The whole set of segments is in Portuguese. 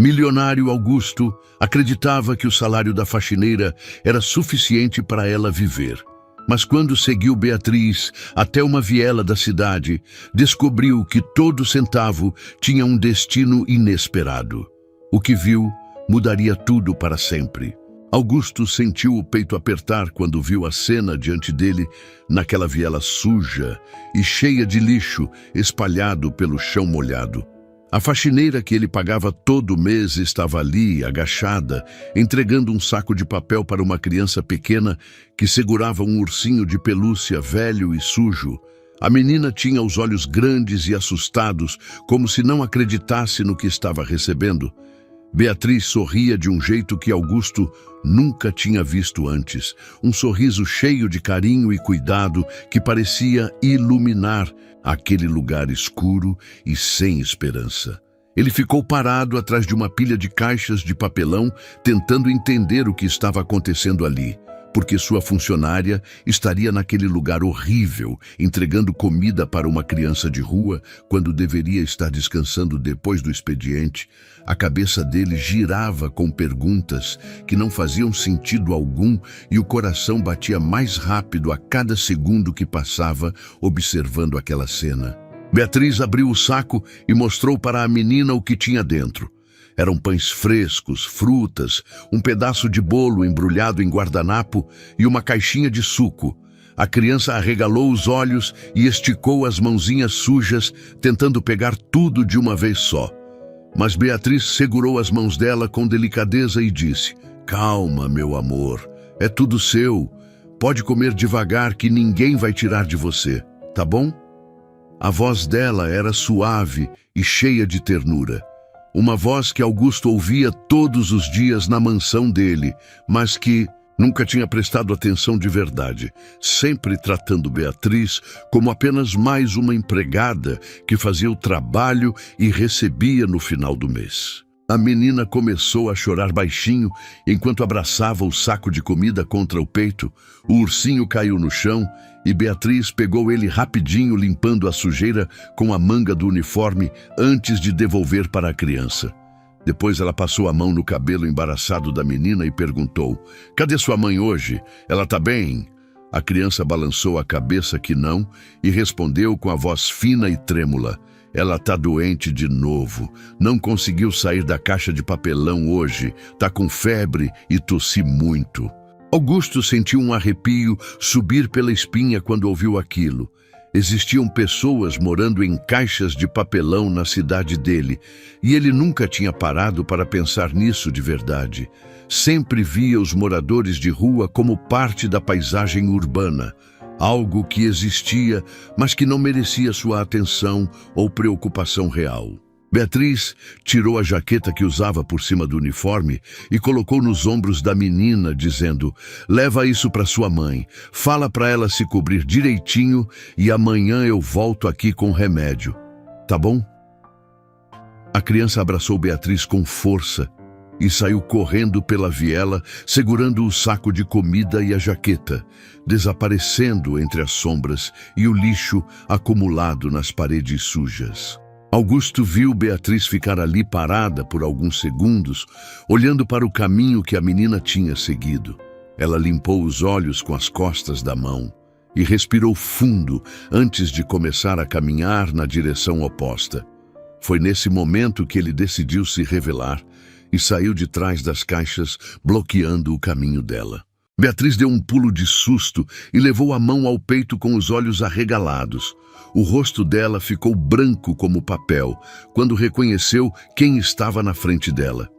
Milionário Augusto acreditava que o salário da faxineira era suficiente para ela viver. Mas quando seguiu Beatriz até uma viela da cidade, descobriu que todo centavo tinha um destino inesperado. O que viu mudaria tudo para sempre. Augusto sentiu o peito apertar quando viu a cena diante dele naquela viela suja e cheia de lixo espalhado pelo chão molhado. A faxineira que ele pagava todo mês estava ali, agachada, entregando um saco de papel para uma criança pequena que segurava um ursinho de pelúcia velho e sujo. A menina tinha os olhos grandes e assustados, como se não acreditasse no que estava recebendo. Beatriz sorria de um jeito que Augusto nunca tinha visto antes, um sorriso cheio de carinho e cuidado que parecia iluminar aquele lugar escuro e sem esperança. Ele ficou parado atrás de uma pilha de caixas de papelão, tentando entender o que estava acontecendo ali, porque sua funcionária estaria naquele lugar horrível, entregando comida para uma criança de rua, quando deveria estar descansando depois do expediente. A cabeça dele girava com perguntas que não faziam sentido algum e o coração batia mais rápido a cada segundo que passava observando aquela cena. Beatriz abriu o saco e mostrou para a menina o que tinha dentro. Eram pães frescos, frutas, um pedaço de bolo embrulhado em guardanapo e uma caixinha de suco. A criança arregalou os olhos e esticou as mãozinhas sujas, tentando pegar tudo de uma vez só. Mas Beatriz segurou as mãos dela com delicadeza e disse: "Calma, meu amor, é tudo seu. Pode comer devagar que ninguém vai tirar de você, tá bom?" A voz dela era suave e cheia de ternura. Uma voz que Augusto ouvia todos os dias na mansão dele, mas que nunca tinha prestado atenção de verdade, sempre tratando Beatriz como apenas mais uma empregada que fazia o trabalho e recebia no final do mês. A menina começou a chorar baixinho enquanto abraçava o saco de comida contra o peito. O ursinho caiu no chão e Beatriz pegou ele rapidinho, limpando a sujeira com a manga do uniforme antes de devolver para a criança. Depois ela passou a mão no cabelo embaraçado da menina e perguntou: "Cadê sua mãe hoje? Ela tá bem?" A criança balançou a cabeça que não e respondeu com a voz fina e trêmula: "Ela tá doente de novo. Não conseguiu sair da caixa de papelão hoje. Tá com febre e tossi muito." Augusto sentiu um arrepio subir pela espinha quando ouviu aquilo. Existiam pessoas morando em caixas de papelão na cidade dele, e ele nunca tinha parado para pensar nisso de verdade. Sempre via os moradores de rua como parte da paisagem urbana, algo que existia, mas que não merecia sua atenção ou preocupação real. Beatriz tirou a jaqueta que usava por cima do uniforme e colocou nos ombros da menina, dizendo: "Leva isso para sua mãe. Fala para ela se cobrir direitinho e amanhã eu volto aqui com remédio. Tá bom?" A criança abraçou Beatriz com força e saiu correndo pela viela, segurando o saco de comida e a jaqueta, desaparecendo entre as sombras e o lixo acumulado nas paredes sujas. Augusto viu Beatriz ficar ali parada por alguns segundos, olhando para o caminho que a menina tinha seguido. Ela limpou os olhos com as costas da mão e respirou fundo antes de começar a caminhar na direção oposta. Foi nesse momento que ele decidiu se revelar e saiu de trás das caixas, bloqueando o caminho dela. Beatriz deu um pulo de susto e levou a mão ao peito com os olhos arregalados. O rosto dela ficou branco como papel quando reconheceu quem estava na frente dela.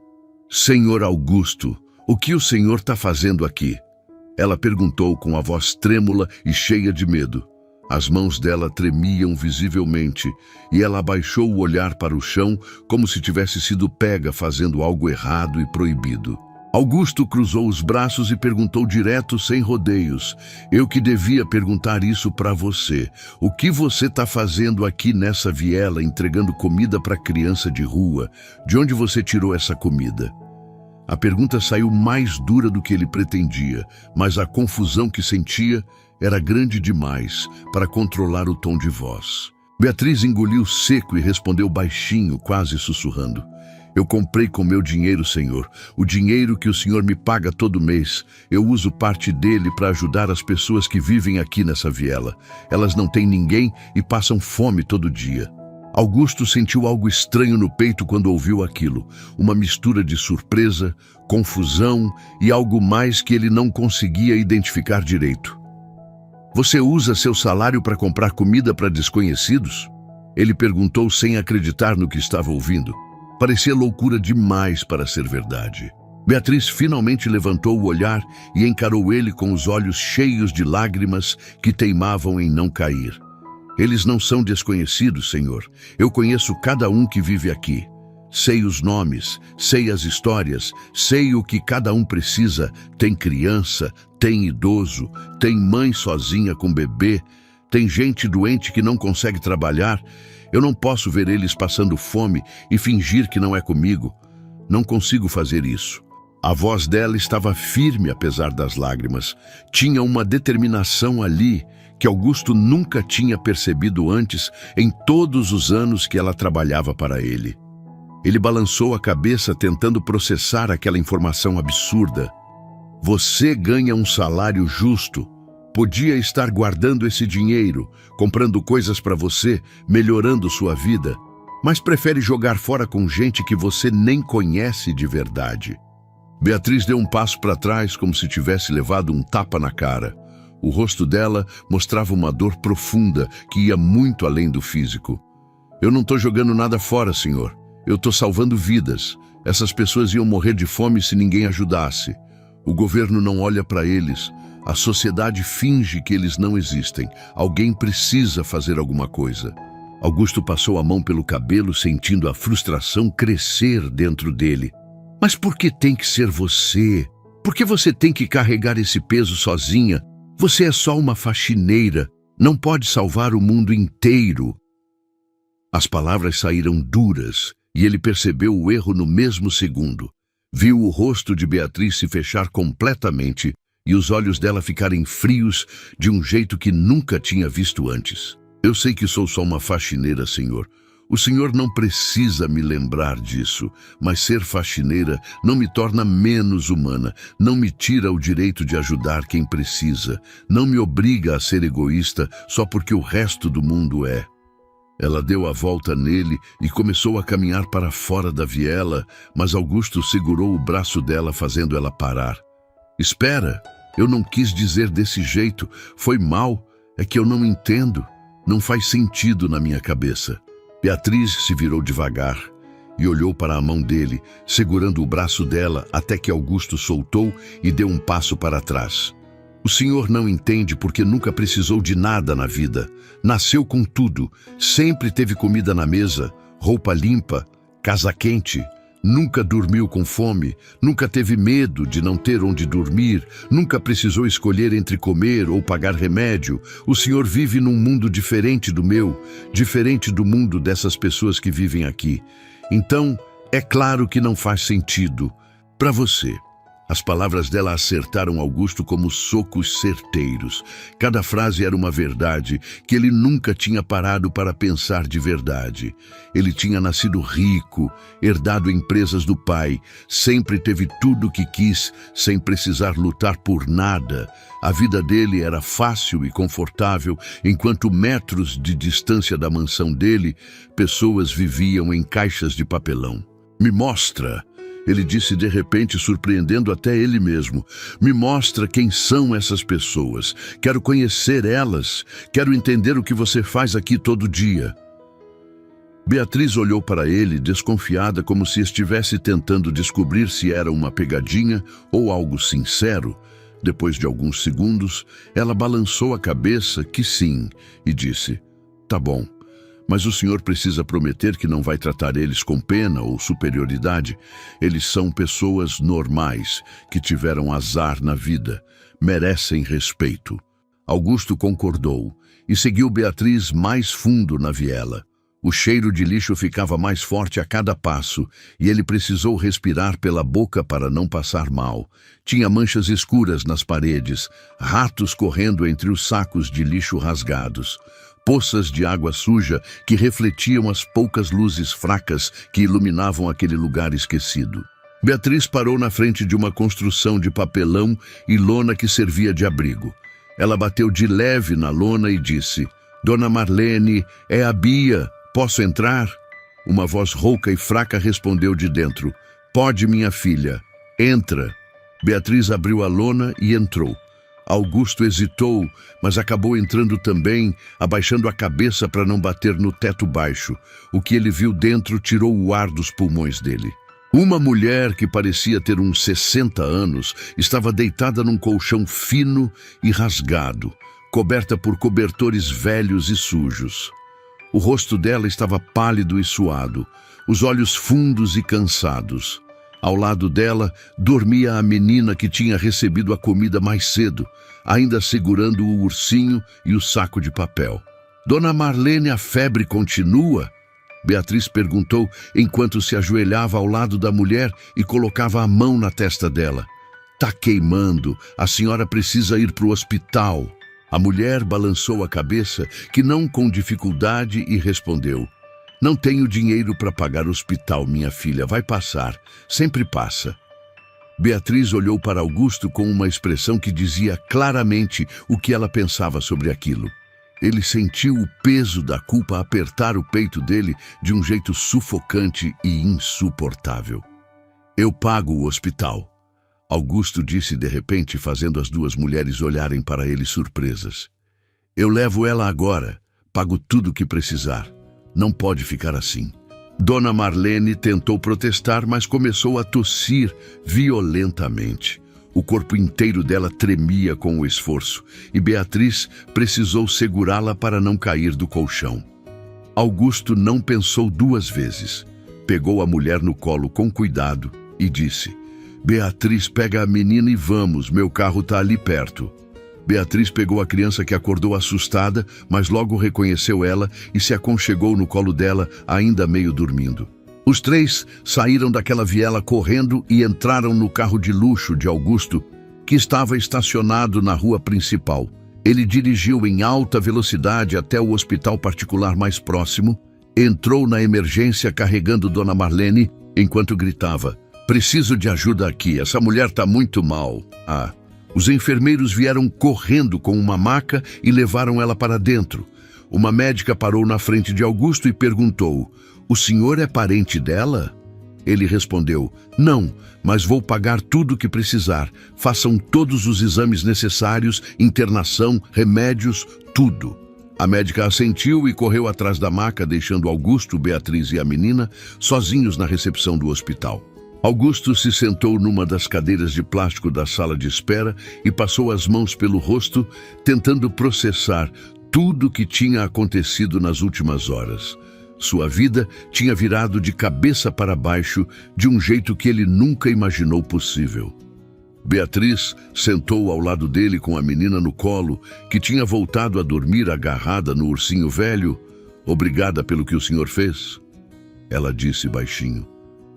"Senhor Augusto, o que o senhor está fazendo aqui?" Ela perguntou com a voz trêmula e cheia de medo. As mãos dela tremiam visivelmente e ela abaixou o olhar para o chão como se tivesse sido pega fazendo algo errado e proibido. Augusto cruzou os braços e perguntou direto, sem rodeios: "Eu que devia perguntar isso para você. O que você está fazendo aqui nessa viela entregando comida para criança de rua? De onde você tirou essa comida?" A pergunta saiu mais dura do que ele pretendia, mas a confusão que sentia era grande demais para controlar o tom de voz. Beatriz engoliu seco e respondeu baixinho, quase sussurrando: Eu comprei com meu dinheiro, Senhor. O dinheiro que o Senhor me paga todo mês. Eu uso parte dele para ajudar as pessoas que vivem aqui nessa viela. Elas não têm ninguém e passam fome todo dia. Augusto sentiu algo estranho no peito quando ouviu aquilo. Uma mistura de surpresa, confusão e algo mais que ele não conseguia identificar direito. Você usa seu salário para comprar comida para desconhecidos? Ele perguntou sem acreditar no que estava ouvindo. Parecia loucura demais para ser verdade. Beatriz finalmente levantou o olhar e encarou ele com os olhos cheios de lágrimas que teimavam em não cair. Eles não são desconhecidos, Senhor. Eu conheço cada um que vive aqui. Sei os nomes, sei as histórias, sei o que cada um precisa. Tem criança, tem idoso, tem mãe sozinha com bebê, tem gente doente que não consegue trabalhar. Eu não posso ver eles passando fome e fingir que não é comigo. Não consigo fazer isso. A voz dela estava firme apesar das lágrimas. Tinha uma determinação ali que Augusto nunca tinha percebido antes em todos os anos que ela trabalhava para ele. Ele balançou a cabeça tentando processar aquela informação absurda. Você ganha um salário justo. Podia estar guardando esse dinheiro, comprando coisas para você, melhorando sua vida, mas prefere jogar fora com gente que você nem conhece de verdade. Beatriz deu um passo para trás como se tivesse levado um tapa na cara. O rosto dela mostrava uma dor profunda que ia muito além do físico. Eu não estou jogando nada fora, senhor. Eu estou salvando vidas. Essas pessoas iam morrer de fome se ninguém ajudasse. O governo não olha para eles. A sociedade finge que eles não existem. Alguém precisa fazer alguma coisa. Augusto passou a mão pelo cabelo, sentindo a frustração crescer dentro dele. Mas por que tem que ser você? Por que você tem que carregar esse peso sozinha? Você é só uma faxineira. Não pode salvar o mundo inteiro. As palavras saíram duras e ele percebeu o erro no mesmo segundo. Viu o rosto de Beatriz se fechar completamente e os olhos dela ficarem frios de um jeito que nunca tinha visto antes. Eu sei que sou só uma faxineira, senhor. O senhor não precisa me lembrar disso, mas ser faxineira não me torna menos humana, não me tira o direito de ajudar quem precisa, não me obriga a ser egoísta só porque o resto do mundo é. Ela deu a volta nele e começou a caminhar para fora da viela, mas Augusto segurou o braço dela, fazendo ela parar. Espera, eu não quis dizer desse jeito, foi mal, é que eu não entendo, não faz sentido na minha cabeça. Beatriz se virou devagar e olhou para a mão dele, segurando o braço dela até que Augusto soltou e deu um passo para trás. O senhor não entende porque nunca precisou de nada na vida. Nasceu com tudo, sempre teve comida na mesa, roupa limpa, casa quente. Nunca dormiu com fome, nunca teve medo de não ter onde dormir, nunca precisou escolher entre comer ou pagar remédio. O senhor vive num mundo diferente do meu, diferente do mundo dessas pessoas que vivem aqui. Então, é claro que não faz sentido para você. As palavras dela acertaram Augusto como socos certeiros. Cada frase era uma verdade que ele nunca tinha parado para pensar de verdade. Ele tinha nascido rico, herdado empresas do pai, sempre teve tudo o que quis, sem precisar lutar por nada. A vida dele era fácil e confortável, enquanto metros de distância da mansão dele, pessoas viviam em caixas de papelão. Me mostra, ele disse de repente, surpreendendo até ele mesmo. Me mostra quem são essas pessoas. Quero conhecer elas. Quero entender o que você faz aqui todo dia. Beatriz olhou para ele, desconfiada, como se estivesse tentando descobrir se era uma pegadinha ou algo sincero. Depois de alguns segundos, ela balançou a cabeça que sim e disse: "Tá bom. Mas o senhor precisa prometer que não vai tratar eles com pena ou superioridade. Eles são pessoas normais, que tiveram azar na vida. Merecem respeito." Augusto concordou e seguiu Beatriz mais fundo na viela. O cheiro de lixo ficava mais forte a cada passo e ele precisou respirar pela boca para não passar mal. Tinha manchas escuras nas paredes, ratos correndo entre os sacos de lixo rasgados. poças de água suja que refletiam as poucas luzes fracas que iluminavam aquele lugar esquecido. Beatriz parou na frente de uma construção de papelão e lona que servia de abrigo. Ela bateu de leve na lona e disse: "Dona Marlene, é a Bia. Posso entrar?" Uma voz rouca e fraca respondeu de dentro: "Pode, minha filha. Entra." Beatriz abriu a lona e entrou. Augusto hesitou, mas acabou entrando também, abaixando a cabeça para não bater no teto baixo. O que ele viu dentro tirou o ar dos pulmões dele. Uma mulher que parecia ter uns 60 anos estava deitada num colchão fino e rasgado, coberta por cobertores velhos e sujos. O rosto dela estava pálido e suado, os olhos fundos e cansados. Ao lado dela dormia a menina que tinha recebido a comida mais cedo, ainda segurando o ursinho e o saco de papel. "Dona Marlene, a febre continua?" Beatriz perguntou enquanto se ajoelhava ao lado da mulher e colocava a mão na testa dela. "Tá queimando, a senhora precisa ir para o hospital." A mulher balançou a cabeça, que não com dificuldade, e respondeu: "Não tenho dinheiro para pagar o hospital, minha filha, vai passar, sempre passa." Beatriz olhou para Augusto com uma expressão que dizia claramente o que ela pensava sobre aquilo. Ele sentiu o peso da culpa apertar o peito dele de um jeito sufocante e insuportável. "Eu pago o hospital," Augusto disse de repente, fazendo as duas mulheres olharem para ele surpresas. "Eu levo ela agora, pago tudo o que precisar. Não pode ficar assim." Dona Marlene tentou protestar, mas começou a tossir violentamente. O corpo inteiro dela tremia com o esforço, e Beatriz precisou segurá-la para não cair do colchão. Augusto não pensou duas vezes. Pegou a mulher no colo com cuidado e disse: "Beatriz, pega a menina e vamos, meu carro está ali perto." Beatriz pegou a criança, que acordou assustada, mas logo reconheceu ela e se aconchegou no colo dela, ainda meio dormindo. Os três saíram daquela viela correndo e entraram no carro de luxo de Augusto, que estava estacionado na rua principal. Ele dirigiu em alta velocidade até o hospital particular mais próximo, entrou na emergência carregando Dona Marlene, enquanto gritava: "Preciso de ajuda aqui, essa mulher está muito mal." Os enfermeiros vieram correndo com uma maca e levaram ela para dentro. Uma médica parou na frente de Augusto e perguntou: "O senhor é parente dela?" Ele respondeu: "Não, mas vou pagar tudo o que precisar. Façam todos os exames necessários, internação, remédios, tudo." A médica assentiu e correu atrás da maca, deixando Augusto, Beatriz e a menina sozinhos na recepção do hospital. Augusto se sentou numa das cadeiras de plástico da sala de espera e passou as mãos pelo rosto, tentando processar tudo o que tinha acontecido nas últimas horas. Sua vida tinha virado de cabeça para baixo de um jeito que ele nunca imaginou possível. Beatriz sentou ao lado dele com a menina no colo, que tinha voltado a dormir agarrada no ursinho velho. "Obrigada pelo que o senhor fez," ela disse baixinho.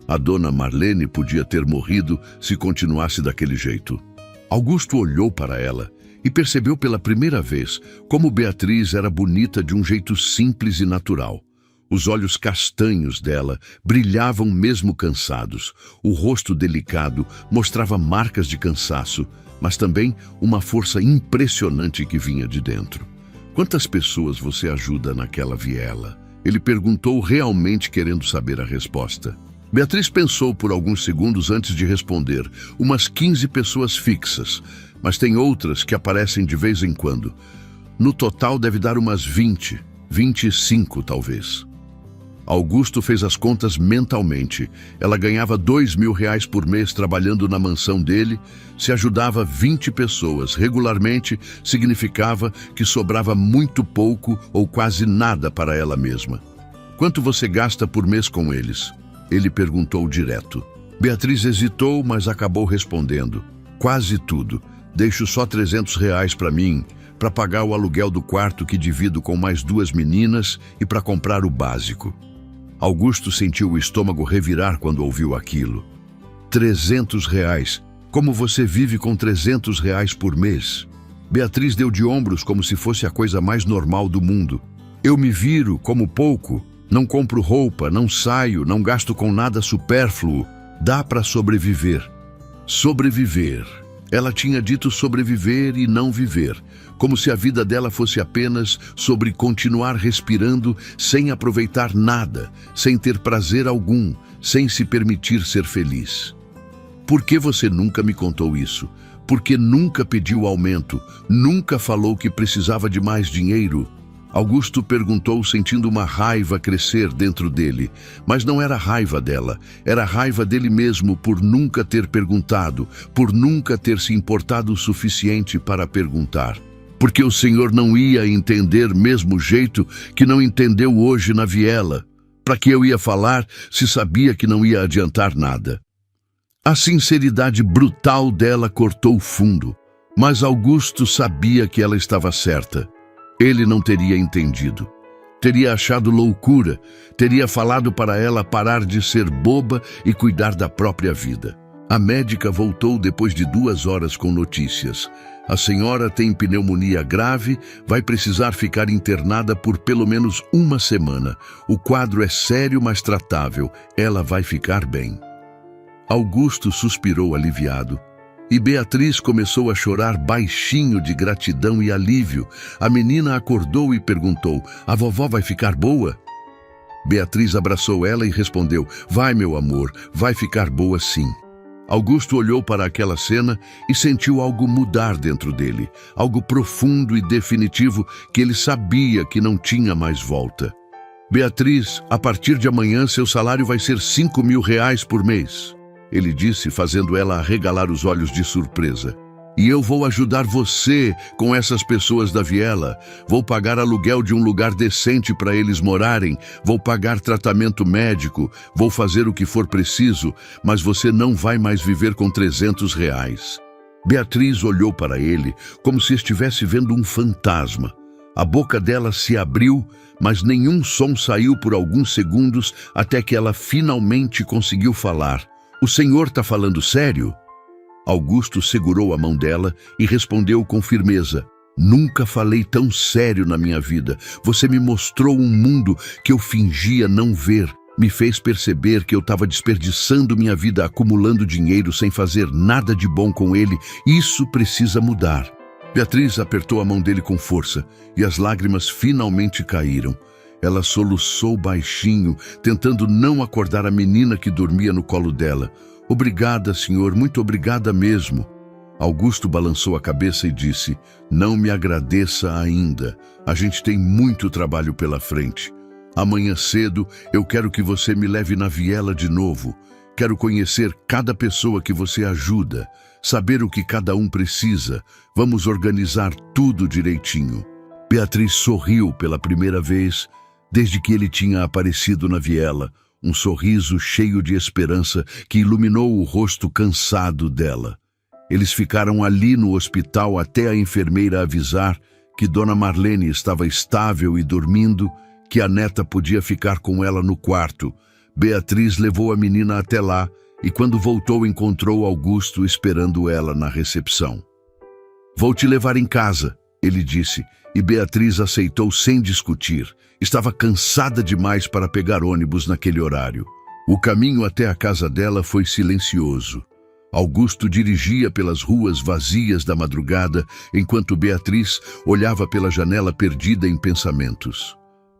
A Dona Marlene podia ter morrido se continuasse daquele jeito. Augusto olhou para ela e percebeu pela primeira vez como Beatriz era bonita de um jeito simples e natural. Os olhos castanhos dela brilhavam mesmo cansados. O rosto delicado mostrava marcas de cansaço, mas também uma força impressionante que vinha de dentro. "Quantas pessoas você ajuda naquela viela?" Ele perguntou, realmente querendo saber a resposta. Beatriz pensou por alguns segundos antes de responder. "Umas 15 pessoas fixas, mas tem outras que aparecem de vez em quando. No total deve dar umas 20, 25 talvez." Augusto fez as contas mentalmente. Ela ganhava R$2.000 por mês trabalhando na mansão dele. Se ajudava 20 pessoas regularmente, significava que sobrava muito pouco ou quase nada para ela mesma. "Quanto você gasta por mês com eles?" Ele perguntou direto. Beatriz hesitou, mas acabou respondendo: "Quase tudo. Deixo só R$300 para mim, para pagar o aluguel do quarto que divido com mais 2 meninas e para comprar o básico." Augusto sentiu o estômago revirar quando ouviu aquilo. R$300? Como você vive com R$300 por mês? Beatriz deu de ombros como se fosse a coisa mais normal do mundo. Eu me viro como pouco, não compro roupa, não saio, não gasto com nada supérfluo. Dá para sobreviver. Sobreviver. Ela tinha dito sobreviver e não viver, como se a vida dela fosse apenas sobre continuar respirando sem aproveitar nada, sem ter prazer algum, sem se permitir ser feliz. Por que você nunca me contou isso? Por que nunca pediu aumento? Nunca falou que precisava de mais dinheiro? Augusto perguntou, sentindo uma raiva crescer dentro dele. Mas não era raiva dela, era raiva dele mesmo por nunca ter perguntado, por nunca ter se importado o suficiente para perguntar. Porque o Senhor não ia entender mesmo jeito que não entendeu hoje na viela. Para que eu ia falar se sabia que não ia adiantar nada? A sinceridade brutal dela cortou fundo, mas Augusto sabia que ela estava certa. Ele não teria entendido. Teria achado loucura, teria falado para ela parar de ser boba e cuidar da própria vida. A médica voltou depois de 2 horas com notícias. A senhora tem pneumonia grave, vai precisar ficar internada por pelo menos 1 semana. O quadro é sério, mas tratável. Ela vai ficar bem. Augusto suspirou aliviado. E Beatriz começou a chorar baixinho de gratidão e alívio. A menina acordou e perguntou: "A vovó vai ficar boa?" Beatriz abraçou ela e respondeu: "Vai, meu amor, vai ficar boa sim." Augusto olhou para aquela cena e sentiu algo mudar dentro dele, algo profundo e definitivo que ele sabia que não tinha mais volta. "Beatriz, a partir de amanhã seu salário vai ser R$5.000 por mês." Ele disse, fazendo ela arregalar os olhos de surpresa. "E eu vou ajudar você com essas pessoas da viela. Vou pagar aluguel de um lugar decente para eles morarem, vou pagar tratamento médico, vou fazer o que for preciso, mas você não vai mais viver com R$300. Beatriz olhou para ele como se estivesse vendo um fantasma. A boca dela se abriu, mas nenhum som saiu por alguns segundos até que ela finalmente conseguiu falar. "O senhor está falando sério?" Augusto segurou a mão dela e respondeu com firmeza: "Nunca falei tão sério na minha vida. Você me mostrou um mundo que eu fingia não ver. Me fez perceber que eu estava desperdiçando minha vida acumulando dinheiro sem fazer nada de bom com ele. Isso precisa mudar." Beatriz apertou a mão dele com força e as lágrimas finalmente caíram. Ela soluçou baixinho, tentando não acordar a menina que dormia no colo dela. "Obrigada, senhor, muito obrigada mesmo." Augusto balançou a cabeça e disse: "Não me agradeça ainda. A gente tem muito trabalho pela frente. Amanhã cedo eu quero que você me leve na viela de novo. Quero conhecer cada pessoa que você ajuda, saber o que cada um precisa. Vamos organizar tudo direitinho." Beatriz sorriu pela primeira vez desde que ele tinha aparecido na viela, um sorriso cheio de esperança que iluminou o rosto cansado dela. Eles ficaram ali no hospital até a enfermeira avisar que Dona Marlene estava estável e dormindo, que a neta podia ficar com ela no quarto. Beatriz levou a menina até lá e quando voltou encontrou Augusto esperando ela na recepção. "Vou te levar em casa", ele disse, e Beatriz aceitou sem discutir. Estava cansada demais para pegar ônibus naquele horário. O caminho até a casa dela foi silencioso. Augusto dirigia pelas ruas vazias da madrugada, enquanto Beatriz olhava pela janela perdida em pensamentos.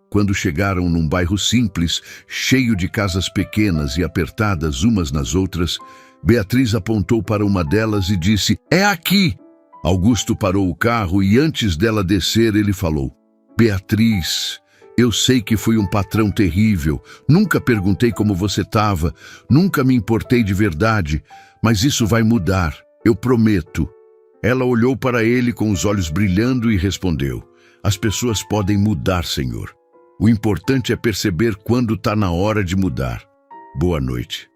Quando chegaram num bairro simples, cheio de casas pequenas e apertadas umas nas outras, Beatriz apontou para uma delas e disse: "É aqui!" Augusto parou o carro e antes dela descer ele falou: "Beatriz, eu sei que fui um patrão terrível, nunca perguntei como você estava, nunca me importei de verdade, mas isso vai mudar, eu prometo." Ela olhou para ele com os olhos brilhando e respondeu: "As pessoas podem mudar, senhor. O importante é perceber quando está na hora de mudar. Boa noite."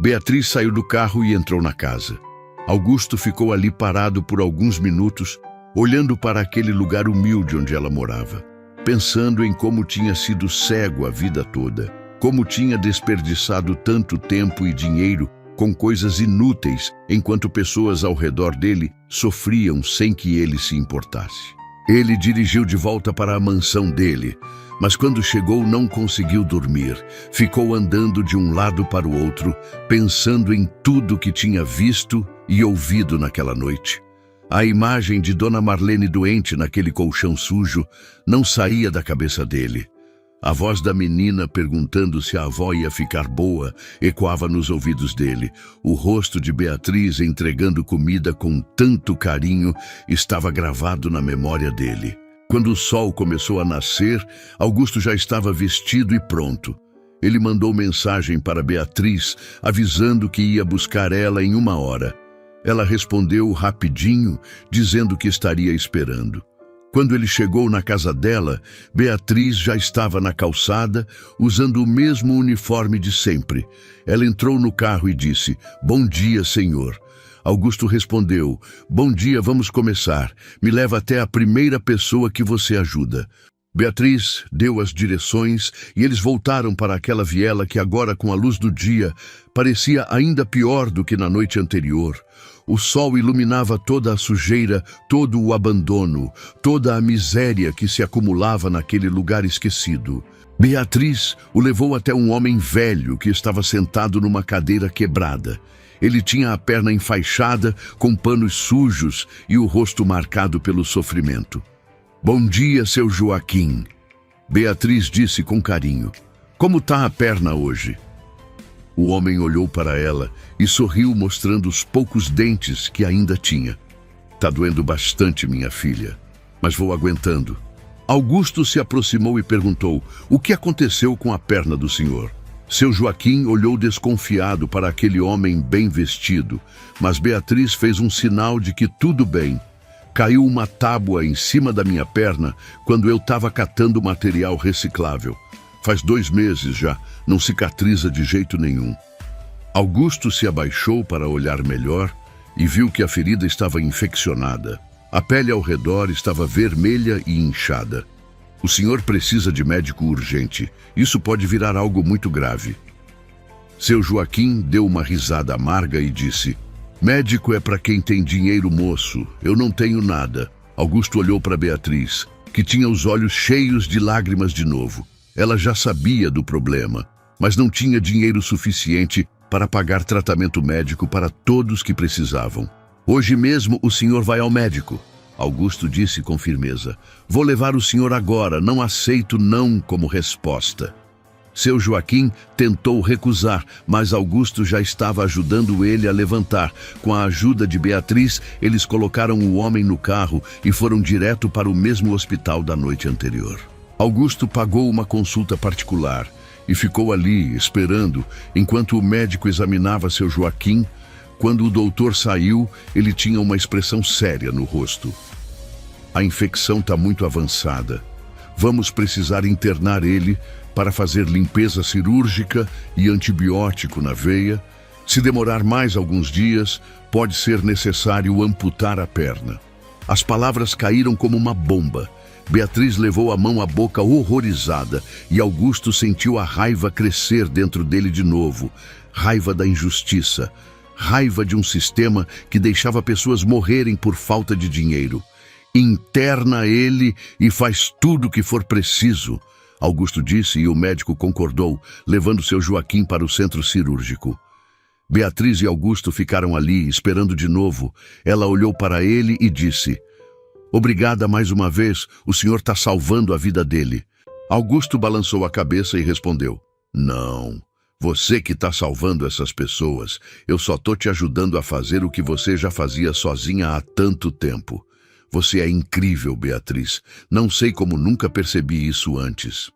Beatriz saiu do carro e entrou na casa. Augusto ficou ali parado por alguns minutos, olhando para aquele lugar humilde onde ela morava, pensando em como tinha sido cego a vida toda, como tinha desperdiçado tanto tempo e dinheiro com coisas inúteis, enquanto pessoas ao redor dele sofriam sem que ele se importasse. Ele dirigiu de volta para a mansão dele, mas quando chegou não conseguiu dormir. Ficou andando de um lado para o outro, pensando em tudo que tinha visto e ouvido naquela noite. A imagem de Dona Marlene doente naquele colchão sujo não saía da cabeça dele. A voz da menina perguntando se a avó ia ficar boa ecoava nos ouvidos dele. O rosto de Beatriz entregando comida com tanto carinho estava gravado na memória dele. Quando o sol começou a nascer, Augusto já estava vestido e pronto. Ele mandou mensagem para Beatriz, avisando que ia buscar ela em 1 hora. Ela respondeu rapidinho, dizendo que estaria esperando. Quando ele chegou na casa dela, Beatriz já estava na calçada, usando o mesmo uniforme de sempre. Ela entrou no carro e disse: "Bom dia, senhor." Augusto respondeu: "Bom dia, vamos começar. Me leva até a primeira pessoa que você ajuda." Beatriz deu as direções e eles voltaram para aquela viela que agora, com a luz do dia, parecia ainda pior do que na noite anterior. O sol iluminava toda a sujeira, todo o abandono, toda a miséria que se acumulava naquele lugar esquecido. Beatriz o levou até um homem velho que estava sentado numa cadeira quebrada. Ele tinha a perna enfaixada, com panos sujos e o rosto marcado pelo sofrimento. "Bom dia, seu Joaquim." Beatriz disse com carinho. "Como está a perna hoje?" O homem olhou para ela e sorriu, mostrando os poucos dentes que ainda tinha. "Tá doendo bastante, minha filha, mas vou aguentando." Augusto se aproximou e perguntou: "O que aconteceu com a perna do senhor?" Seu Joaquim olhou desconfiado para aquele homem bem vestido, mas Beatriz fez um sinal de que tudo bem. "Caiu uma tábua em cima da minha perna quando eu estava catando material reciclável. Faz 2 meses já, não cicatriza de jeito nenhum." Augusto se abaixou para olhar melhor e viu que a ferida estava infeccionada. A pele ao redor estava vermelha e inchada. "O senhor precisa de médico urgente. Isso pode virar algo muito grave." Seu Joaquim deu uma risada amarga e disse: "Médico é para quem tem dinheiro, moço. Eu não tenho nada." Augusto olhou para Beatriz, que tinha os olhos cheios de lágrimas de novo. Ela já sabia do problema, mas não tinha dinheiro suficiente para pagar tratamento médico para todos que precisavam. "Hoje mesmo o senhor vai ao médico." Augusto disse com firmeza: "Vou levar o senhor agora, não aceito não como resposta." Seu Joaquim tentou recusar, mas Augusto já estava ajudando ele a levantar. Com a ajuda de Beatriz, eles colocaram o homem no carro e foram direto para o mesmo hospital da noite anterior. Augusto pagou uma consulta particular e ficou ali esperando enquanto o médico examinava seu Joaquim. Quando o doutor saiu, ele tinha uma expressão séria no rosto. "A infecção está muito avançada. Vamos precisar internar ele para fazer limpeza cirúrgica e antibiótico na veia. Se demorar mais alguns dias, pode ser necessário amputar a perna." As palavras caíram como uma bomba. Beatriz levou a mão à boca horrorizada e Augusto sentiu a raiva crescer dentro dele de novo. Raiva da injustiça. Raiva de um sistema que deixava pessoas morrerem por falta de dinheiro. "Interna ele e faz tudo o que for preciso", Augusto disse, e o médico concordou, levando seu Joaquim para o centro cirúrgico. Beatriz e Augusto ficaram ali, esperando de novo. Ela olhou para ele e disse: "Obrigada mais uma vez, o senhor está salvando a vida dele." Augusto balançou a cabeça e respondeu: "Não, você que está salvando essas pessoas. Eu só estou te ajudando a fazer o que você já fazia sozinha há tanto tempo. Você é incrível, Beatriz. Não sei como nunca percebi isso antes."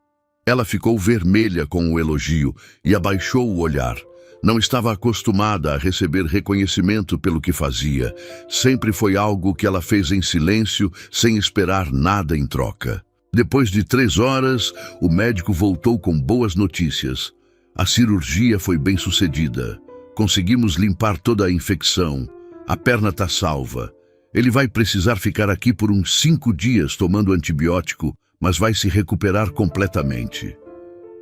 Ela ficou vermelha com o elogio e abaixou o olhar. Não estava acostumada a receber reconhecimento pelo que fazia. Sempre foi algo que ela fez em silêncio, sem esperar nada em troca. Depois de 3 horas, o médico voltou com boas notícias. A cirurgia foi bem sucedida. Conseguimos limpar toda a infecção. A perna está salva. Ele vai precisar ficar aqui por uns 5 dias tomando antibiótico, mas vai se recuperar completamente.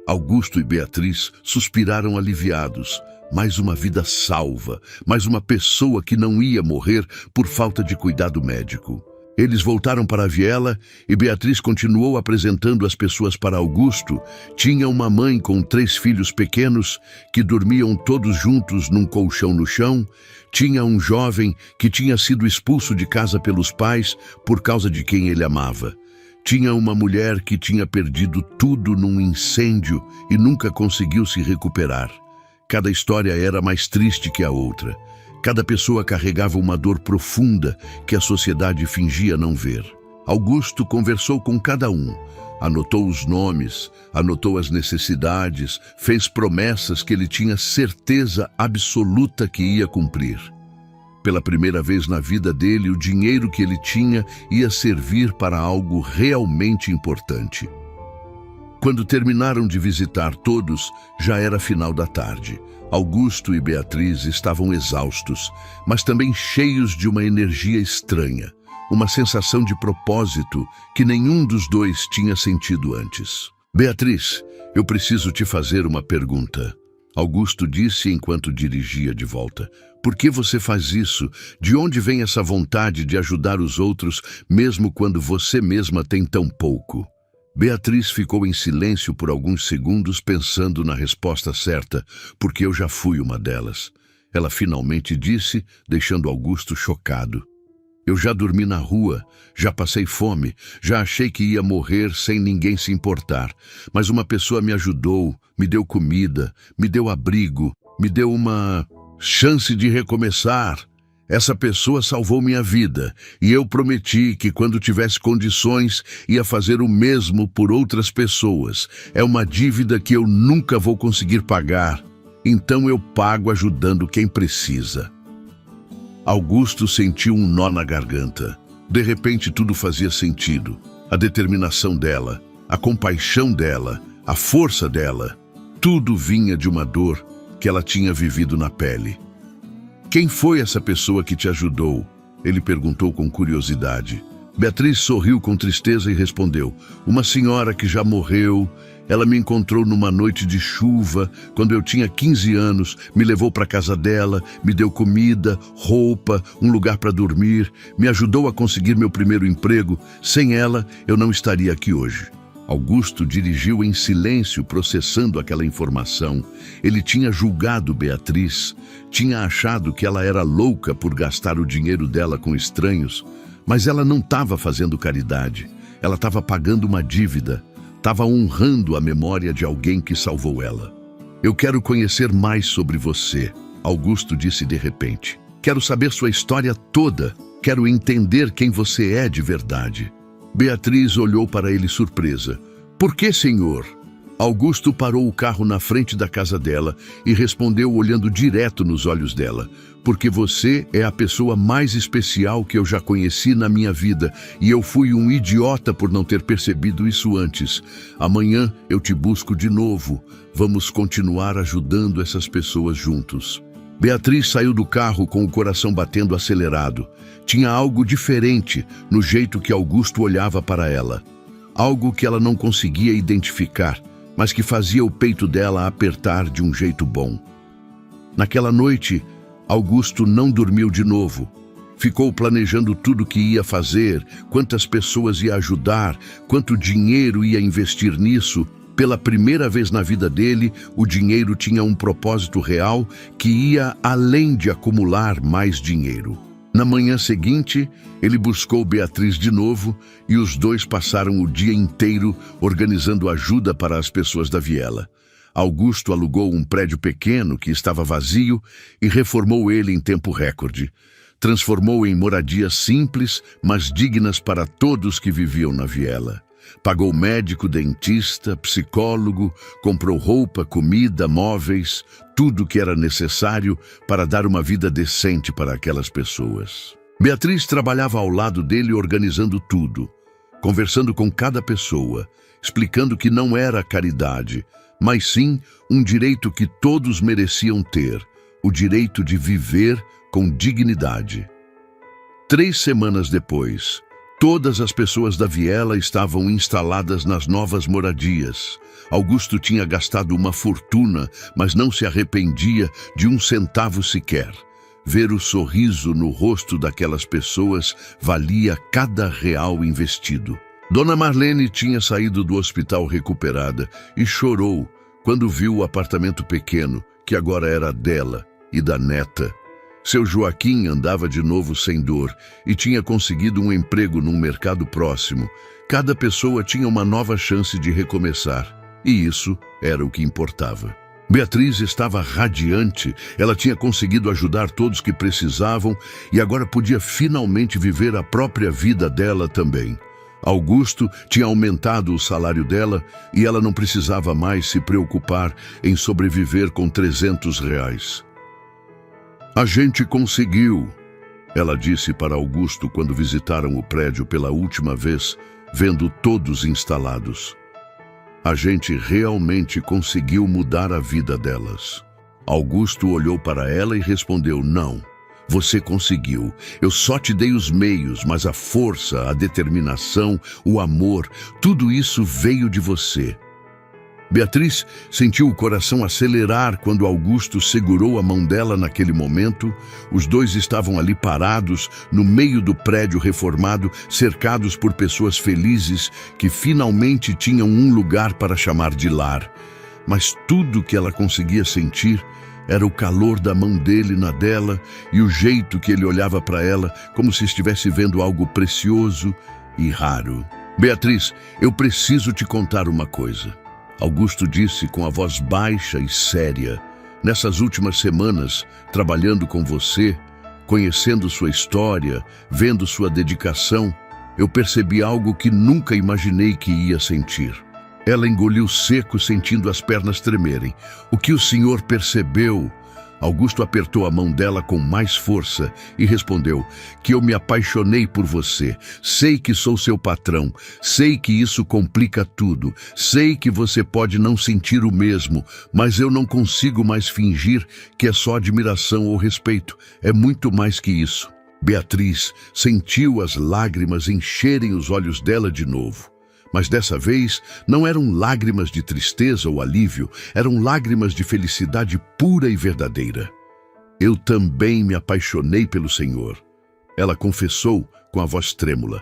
Augusto e Beatriz suspiraram aliviados. Mais uma vida salva, mais uma pessoa que não ia morrer por falta de cuidado médico. Eles voltaram para a viela e Beatriz continuou apresentando as pessoas para Augusto. Tinha uma mãe com 3 filhos pequenos que dormiam todos juntos num colchão no chão. Tinha um jovem que tinha sido expulso de casa pelos pais por causa de quem ele amava. Tinha uma mulher que tinha perdido tudo num incêndio e nunca conseguiu se recuperar. Cada história era mais triste que a outra. Cada pessoa carregava uma dor profunda que a sociedade fingia não ver. Augusto conversou com cada um, anotou os nomes, anotou as necessidades, fez promessas que ele tinha certeza absoluta que ia cumprir. Pela primeira vez na vida dele, o dinheiro que ele tinha ia servir para algo realmente importante. Quando terminaram de visitar todos, já era final da tarde. Augusto e Beatriz estavam exaustos, mas também cheios de uma energia estranha, uma sensação de propósito que nenhum dos dois tinha sentido antes. Beatriz, eu preciso te fazer uma pergunta. Augusto disse enquanto dirigia de volta. Por que você faz isso? De onde vem essa vontade de ajudar os outros, mesmo quando você mesma tem tão pouco? Beatriz ficou em silêncio por alguns segundos pensando na resposta certa, porque eu já fui uma delas. Ela finalmente disse, deixando Augusto chocado. Eu já dormi na rua, já passei fome, já achei que ia morrer sem ninguém se importar. Mas uma pessoa me ajudou, me deu comida, me deu abrigo, me deu uma chance de recomeçar. Essa pessoa salvou minha vida e eu prometi que quando tivesse condições ia fazer o mesmo por outras pessoas. É uma dívida que eu nunca vou conseguir pagar, então eu pago ajudando quem precisa. Augusto sentiu um nó na garganta. De repente tudo fazia sentido. A determinação dela, a compaixão dela, a força dela, tudo vinha de uma dor que ela tinha vivido na pele. Quem foi essa pessoa que te ajudou? Ele perguntou com curiosidade. Beatriz sorriu com tristeza e respondeu. Uma senhora que já morreu. Ela me encontrou numa noite de chuva, quando eu tinha 15 anos, me levou para a casa dela, me deu comida, roupa, um lugar para dormir, me ajudou a conseguir meu primeiro emprego. Sem ela, eu não estaria aqui hoje. Augusto dirigiu em silêncio, processando aquela informação. Ele tinha julgado Beatriz, tinha achado que ela era louca por gastar o dinheiro dela com estranhos, mas ela não estava fazendo caridade, ela estava pagando uma dívida, estava honrando a memória de alguém que salvou ela. Eu quero conhecer mais sobre você, Augusto disse de repente. Quero saber sua história toda, quero entender quem você é de verdade. Beatriz olhou para ele surpresa. Por que, senhor? Augusto parou o carro na frente da casa dela e respondeu olhando direto nos olhos dela. Porque você é a pessoa mais especial que eu já conheci na minha vida e eu fui um idiota por não ter percebido isso antes. Amanhã eu te busco de novo. Vamos continuar ajudando essas pessoas juntos. Beatriz saiu do carro com o coração batendo acelerado. Tinha algo diferente no jeito que Augusto olhava para ela. Algo que ela não conseguia identificar, mas que fazia o peito dela apertar de um jeito bom. Naquela noite, Augusto não dormiu de novo. Ficou planejando tudo o que ia fazer, quantas pessoas ia ajudar, quanto dinheiro ia investir nisso. Pela primeira vez na vida dele, o dinheiro tinha um propósito real que ia além de acumular mais dinheiro. Na manhã seguinte, ele buscou Beatriz de novo e os dois passaram o dia inteiro organizando ajuda para as pessoas da viela. Augusto alugou um prédio pequeno que estava vazio e reformou ele em tempo recorde. Transformou em moradias simples, mas dignas para todos que viviam na viela. Pagou médico, dentista, psicólogo, comprou roupa, comida, móveis, tudo que era necessário para dar uma vida decente para aquelas pessoas. Beatriz trabalhava ao lado dele organizando tudo, conversando com cada pessoa, explicando que não era caridade, mas sim um direito que todos mereciam ter, o direito de viver com dignidade. 3 semanas depois, todas as pessoas da viela estavam instaladas nas novas moradias. Augusto tinha gastado uma fortuna, mas não se arrependia de um centavo sequer. Ver o sorriso no rosto daquelas pessoas valia cada real investido. Dona Marlene tinha saído do hospital recuperada e chorou quando viu o apartamento pequeno, que agora era dela e da neta. Seu Joaquim andava de novo sem dor e tinha conseguido um emprego num mercado próximo. Cada pessoa tinha uma nova chance de recomeçar, e isso era o que importava. Beatriz estava radiante, ela tinha conseguido ajudar todos que precisavam e agora podia finalmente viver a própria vida dela também. Augusto tinha aumentado o salário dela e ela não precisava mais se preocupar em sobreviver com R$ 300. A gente conseguiu, ela disse para Augusto quando visitaram o prédio pela última vez, vendo todos instalados. A gente realmente conseguiu mudar a vida delas. Augusto olhou para ela e respondeu: não, você conseguiu. Eu só te dei os meios, mas a força, a determinação, o amor, tudo isso veio de você. Beatriz sentiu o coração acelerar quando Augusto segurou a mão dela naquele momento. Os dois estavam ali parados, no meio do prédio reformado, cercados por pessoas felizes que finalmente tinham um lugar para chamar de lar. Mas tudo que ela conseguia sentir era o calor da mão dele na dela e o jeito que ele olhava para ela, como se estivesse vendo algo precioso e raro. Beatriz, eu preciso te contar uma coisa. Augusto disse com a voz baixa e séria. Nessas últimas semanas, trabalhando com você, conhecendo sua história, vendo sua dedicação, eu percebi algo que nunca imaginei que ia sentir. Ela engoliu seco, sentindo as pernas tremerem. O que o senhor percebeu? Augusto apertou a mão dela com mais força e respondeu: que eu me apaixonei por você. Sei que sou seu patrão. Sei que isso complica tudo. Sei que você pode não sentir o mesmo, mas eu não consigo mais fingir que é só admiração ou respeito. É muito mais que isso. Beatriz sentiu as lágrimas encherem os olhos dela de novo. Mas dessa vez não eram lágrimas de tristeza ou alívio, eram lágrimas de felicidade pura e verdadeira. Eu também me apaixonei pelo Senhor, ela confessou com a voz trêmula.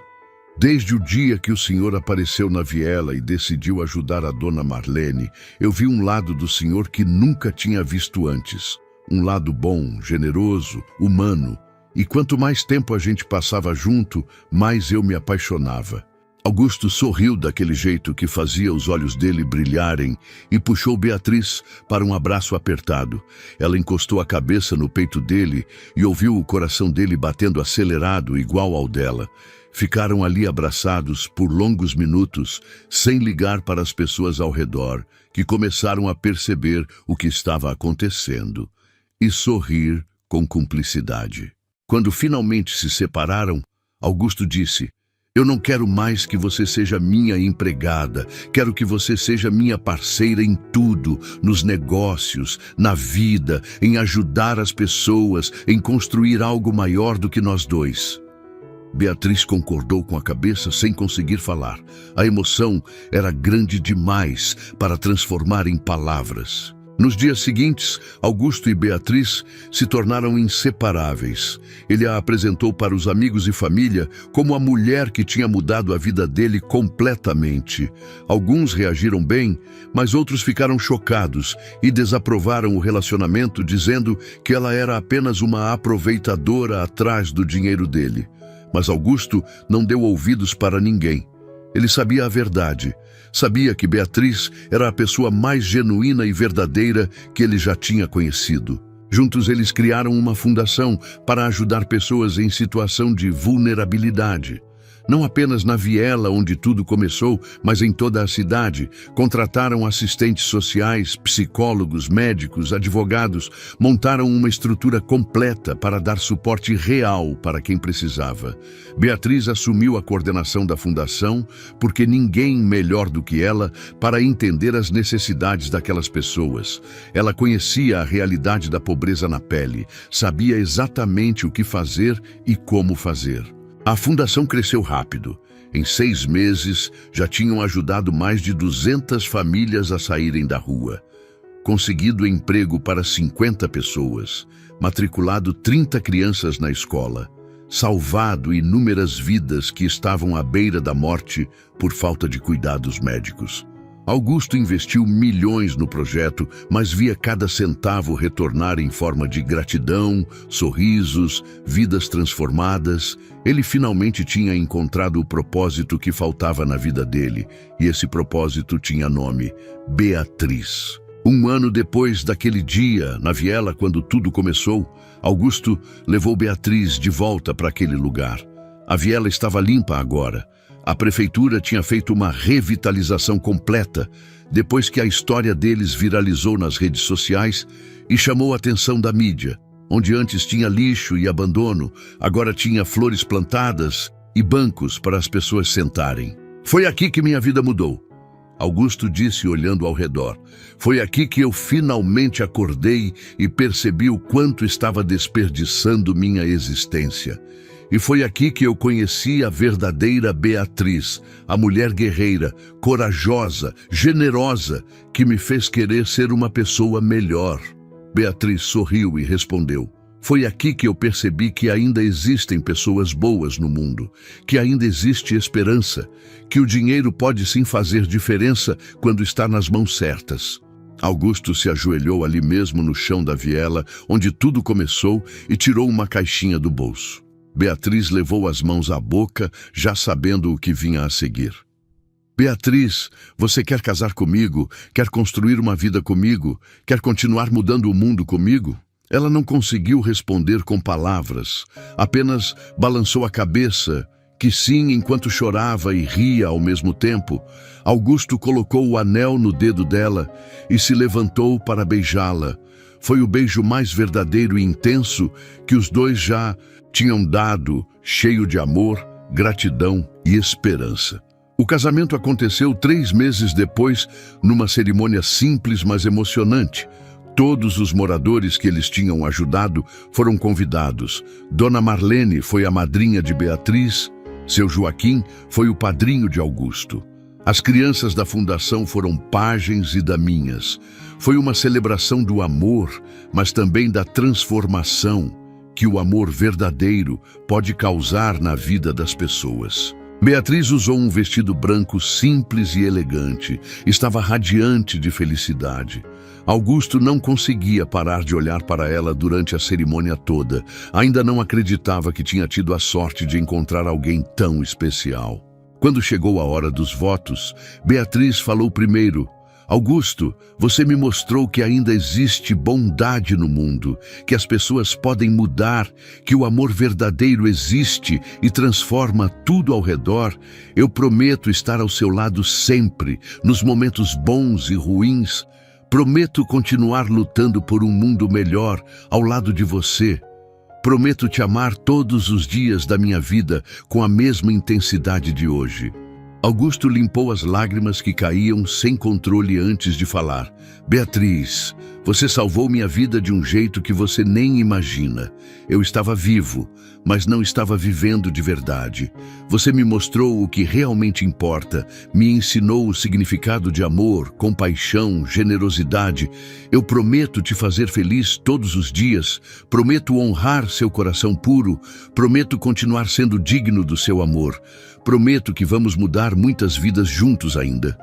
Desde o dia que o Senhor apareceu na viela e decidiu ajudar a Dona Marlene, eu vi um lado do Senhor que nunca tinha visto antes. Um lado bom, generoso, humano. E quanto mais tempo a gente passava junto, mais eu me apaixonava. Augusto sorriu daquele jeito que fazia os olhos dele brilharem e puxou Beatriz para um abraço apertado. Ela encostou a cabeça no peito dele e ouviu o coração dele batendo acelerado igual ao dela. Ficaram ali abraçados por longos minutos, sem ligar para as pessoas ao redor, que começaram a perceber o que estava acontecendo e sorrir com cumplicidade. Quando finalmente se separaram, Augusto disse: eu não quero mais que você seja minha empregada, quero que você seja minha parceira em tudo, nos negócios, na vida, em ajudar as pessoas, em construir algo maior do que nós dois. Beatriz concordou com a cabeça sem conseguir falar. A emoção era grande demais para transformar em palavras. Nos dias seguintes, Augusto e Beatriz se tornaram inseparáveis. Ele a apresentou para os amigos e família como a mulher que tinha mudado a vida dele completamente. Alguns reagiram bem, mas outros ficaram chocados e desaprovaram o relacionamento, dizendo que ela era apenas uma aproveitadora atrás do dinheiro dele. Mas Augusto não deu ouvidos para ninguém. Ele sabia a verdade. Sabia que Beatriz era a pessoa mais genuína e verdadeira que ele já tinha conhecido. Juntos eles criaram uma fundação para ajudar pessoas em situação de vulnerabilidade. Não apenas na viela onde tudo começou, mas em toda a cidade. Contrataram assistentes sociais, psicólogos, médicos, advogados. Montaram uma estrutura completa para dar suporte real para quem precisava. Beatriz assumiu a coordenação da fundação porque ninguém melhor do que ela para entender as necessidades daquelas pessoas. Ela conhecia a realidade da pobreza na pele, sabia exatamente o que fazer e como fazer. A fundação cresceu rápido. Em 6 meses, já tinham ajudado mais de 200 famílias a saírem da rua. conseguido emprego para 50 pessoas, matriculado 30 crianças na escola, salvado inúmeras vidas que estavam à beira da morte por falta de cuidados médicos. Augusto investiu milhões no projeto, mas via cada centavo retornar em forma de gratidão, sorrisos, vidas transformadas. Ele finalmente tinha encontrado o propósito que faltava na vida dele, e esse propósito tinha nome: Beatriz. Um ano depois daquele dia, na viela, quando tudo começou, Augusto levou Beatriz de volta para aquele lugar. A viela estava limpa agora. A prefeitura tinha feito uma revitalização completa depois que a história deles viralizou nas redes sociais e chamou a atenção da mídia. Onde antes tinha lixo e abandono, agora tinha flores plantadas e bancos para as pessoas sentarem. Foi aqui que minha vida mudou, Augusto disse olhando ao redor. Foi aqui que eu finalmente acordei e percebi o quanto estava desperdiçando minha existência. E foi aqui que eu conheci a verdadeira Beatriz, a mulher guerreira, corajosa, generosa, que me fez querer ser uma pessoa melhor. Beatriz sorriu e respondeu: foi aqui que eu percebi que ainda existem pessoas boas no mundo, que ainda existe esperança, que o dinheiro pode sim fazer diferença quando está nas mãos certas. Augusto se ajoelhou ali mesmo no chão da viela, onde tudo começou, e tirou uma caixinha do bolso. Beatriz levou as mãos à boca, já sabendo o que vinha a seguir. Beatriz, você quer casar comigo? Quer construir uma vida comigo? Quer continuar mudando o mundo comigo? Ela não conseguiu responder com palavras, apenas balançou a cabeça, que sim, enquanto chorava e ria ao mesmo tempo. Augusto colocou o anel no dedo dela e se levantou para beijá-la. Foi o beijo mais verdadeiro e intenso que os dois já tinham dado, cheio de amor, gratidão e esperança. O casamento aconteceu 3 meses depois, numa cerimônia simples, mas emocionante. Todos os moradores que eles tinham ajudado foram convidados. Dona Marlene foi a madrinha de Beatriz, seu Joaquim foi o padrinho de Augusto. As crianças da fundação foram pajens e daminhas. Foi uma celebração do amor, mas também da transformação que o amor verdadeiro pode causar na vida das pessoas. Beatriz usou um vestido branco simples e elegante. Estava radiante de felicidade. Augusto não conseguia parar de olhar para ela durante a cerimônia toda. Ainda não acreditava que tinha tido a sorte de encontrar alguém tão especial. Quando chegou a hora dos votos, Beatriz falou primeiro: Augusto, você me mostrou que ainda existe bondade no mundo, que as pessoas podem mudar, que o amor verdadeiro existe e transforma tudo ao redor. Eu prometo estar ao seu lado sempre, nos momentos bons e ruins. Prometo continuar lutando por um mundo melhor ao lado de você. Prometo te amar todos os dias da minha vida com a mesma intensidade de hoje. Augusto limpou as lágrimas que caíam sem controle antes de falar. Beatriz, você salvou minha vida de um jeito que você nem imagina. Eu estava vivo, mas não estava vivendo de verdade. Você me mostrou o que realmente importa, me ensinou o significado de amor, compaixão, generosidade. Eu prometo te fazer feliz todos os dias, prometo honrar seu coração puro, prometo continuar sendo digno do seu amor. Prometo que vamos mudar muitas vidas juntos ainda.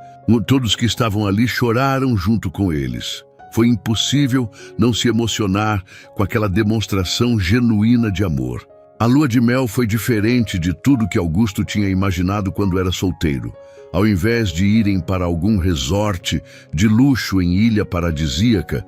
Todos que estavam ali choraram junto com eles. Foi impossível não se emocionar com aquela demonstração genuína de amor. A lua de mel foi diferente de tudo que Augusto tinha imaginado quando era solteiro. Ao invés de irem para algum resort de luxo em ilha paradisíaca,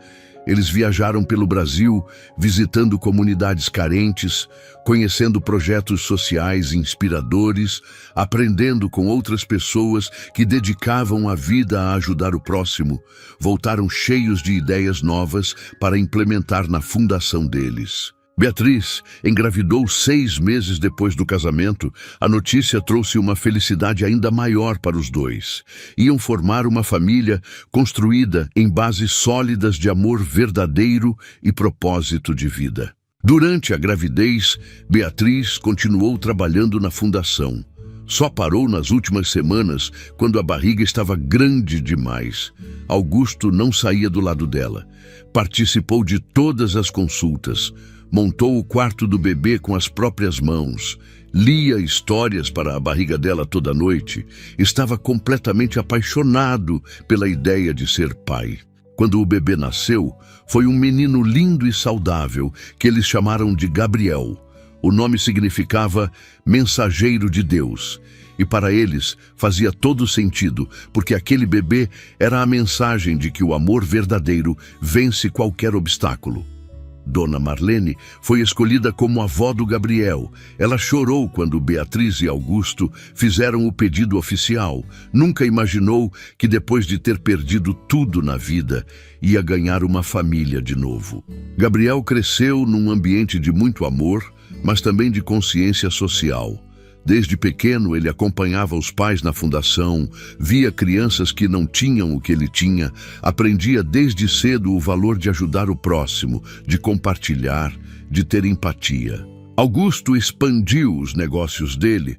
eles viajaram pelo Brasil, visitando comunidades carentes, conhecendo projetos sociais inspiradores, aprendendo com outras pessoas que dedicavam a vida a ajudar o próximo. Voltaram cheios de ideias novas para implementar na fundação deles. Beatriz engravidou 6 meses depois do casamento. A notícia trouxe uma felicidade ainda maior para os dois. Iam formar uma família construída em bases sólidas de amor verdadeiro e propósito de vida. Durante a gravidez, Beatriz continuou trabalhando na fundação. Só parou nas últimas semanas, quando a barriga estava grande demais. Augusto não saía do lado dela. Participou de todas as consultas. Montou o quarto do bebê com as próprias mãos. Lia histórias para a barriga dela toda noite. Estava completamente apaixonado pela ideia de ser pai. Quando o bebê nasceu, foi um menino lindo e saudável, que eles chamaram de Gabriel. O nome significava mensageiro de Deus. E para eles fazia todo sentido, porque aquele bebê era a mensagem de que o amor verdadeiro vence qualquer obstáculo. Dona Marlene foi escolhida como avó do Gabriel. Ela chorou quando Beatriz e Augusto fizeram o pedido oficial. Nunca imaginou que depois de ter perdido tudo na vida, ia ganhar uma família de novo. Gabriel cresceu num ambiente de muito amor, mas também de consciência social. Desde pequeno, ele acompanhava os pais na fundação, via crianças que não tinham o que ele tinha, aprendia desde cedo o valor de ajudar o próximo, de compartilhar, de ter empatia. Augusto expandiu os negócios dele,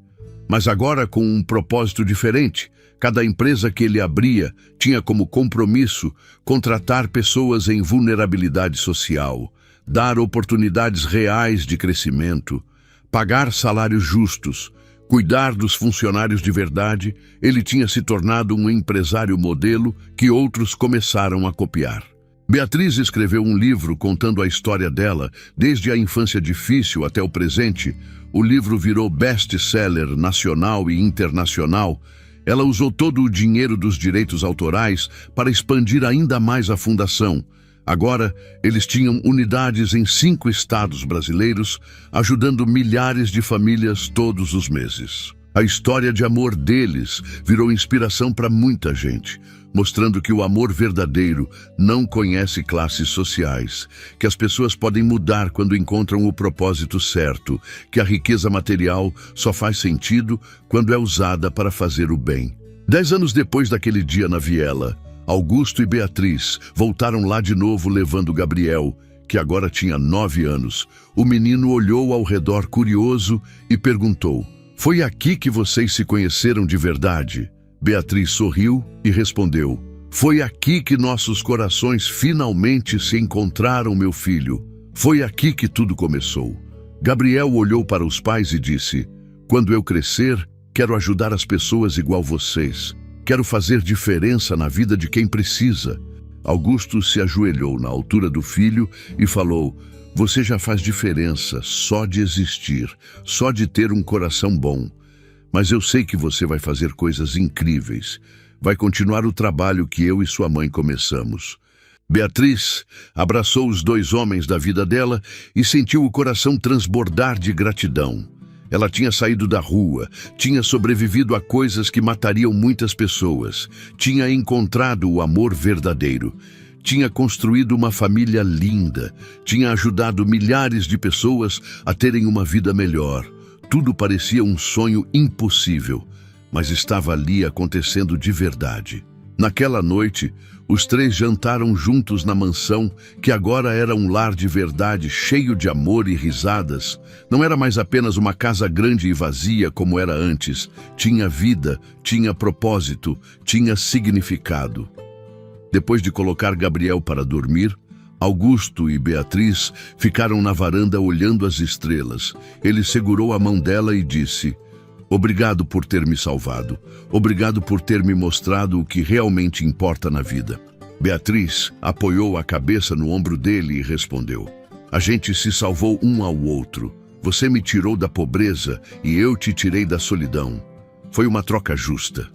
mas agora com um propósito diferente. Cada empresa que ele abria tinha como compromisso contratar pessoas em vulnerabilidade social, dar oportunidades reais de crescimento, pagar salários justos, cuidar dos funcionários de verdade. Ele tinha se tornado um empresário modelo que outros começaram a copiar. Beatriz escreveu um livro contando a história dela, desde a infância difícil até o presente. O livro virou best-seller nacional e internacional. Ela usou todo o dinheiro dos direitos autorais para expandir ainda mais a fundação. Agora, eles tinham unidades em 5 estados brasileiros, ajudando milhares de famílias todos os meses. A história de amor deles virou inspiração para muita gente, mostrando que o amor verdadeiro não conhece classes sociais, que as pessoas podem mudar quando encontram o propósito certo, que a riqueza material só faz sentido quando é usada para fazer o bem. 10 anos depois daquele dia na viela, Augusto e Beatriz voltaram lá de novo levando Gabriel, que agora tinha 9 anos. O menino olhou ao redor curioso e perguntou: "Foi aqui que vocês se conheceram de verdade?" Beatriz sorriu e respondeu: "Foi aqui que nossos corações finalmente se encontraram, meu filho. Foi aqui que tudo começou." Gabriel olhou para os pais e disse: "Quando eu crescer, quero ajudar as pessoas igual vocês. Quero fazer diferença na vida de quem precisa." Augusto se ajoelhou na altura do filho e falou: "Você já faz diferença só de existir, só de ter um coração bom. Mas eu sei que você vai fazer coisas incríveis. Vai continuar o trabalho que eu e sua mãe começamos." Beatriz abraçou os 2 homens da vida dela e sentiu o coração transbordar de gratidão. Ela tinha saído da rua, tinha sobrevivido a coisas que matariam muitas pessoas, tinha encontrado o amor verdadeiro, tinha construído uma família linda, tinha ajudado milhares de pessoas a terem uma vida melhor. Tudo parecia um sonho impossível, mas estava ali acontecendo de verdade. Naquela noite, os 3 jantaram juntos na mansão, que agora era um lar de verdade, cheio de amor e risadas. Não era mais apenas uma casa grande e vazia como era antes. Tinha vida, tinha propósito, tinha significado. Depois de colocar Gabriel para dormir, Augusto e Beatriz ficaram na varanda olhando as estrelas. Ele segurou a mão dela e disse: "Obrigado por ter me salvado. Obrigado por ter me mostrado o que realmente importa na vida." Beatriz apoiou a cabeça no ombro dele e respondeu: "A gente se salvou um ao outro. Você me tirou da pobreza e eu te tirei da solidão. Foi uma troca justa."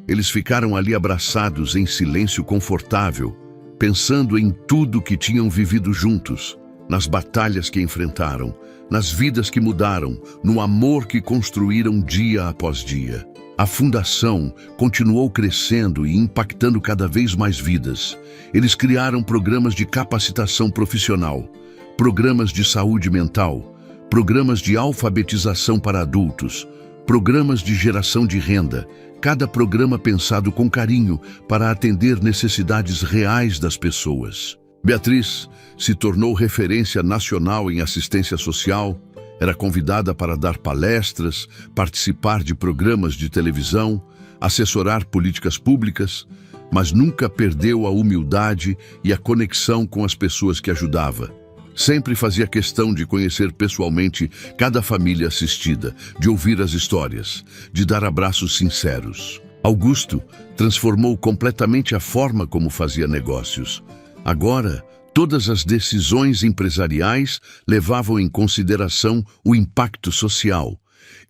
Eles ficaram ali abraçados em silêncio confortável, pensando em tudo que tinham vivido juntos, nas batalhas que enfrentaram, nas vidas que mudaram, no amor que construíram dia após dia. A fundação continuou crescendo e impactando cada vez mais vidas. Eles criaram programas de capacitação profissional, programas de saúde mental, programas de alfabetização para adultos, programas de geração de renda, cada programa pensado com carinho para atender necessidades reais das pessoas. Beatriz se tornou referência nacional em assistência social. Era convidada para dar palestras, participar de programas de televisão, assessorar políticas públicas, mas nunca perdeu a humildade e a conexão com as pessoas que ajudava. Sempre fazia questão de conhecer pessoalmente cada família assistida, de ouvir as histórias, de dar abraços sinceros. Augusto transformou completamente a forma como fazia negócios. Agora, todas as decisões empresariais levavam em consideração o impacto social.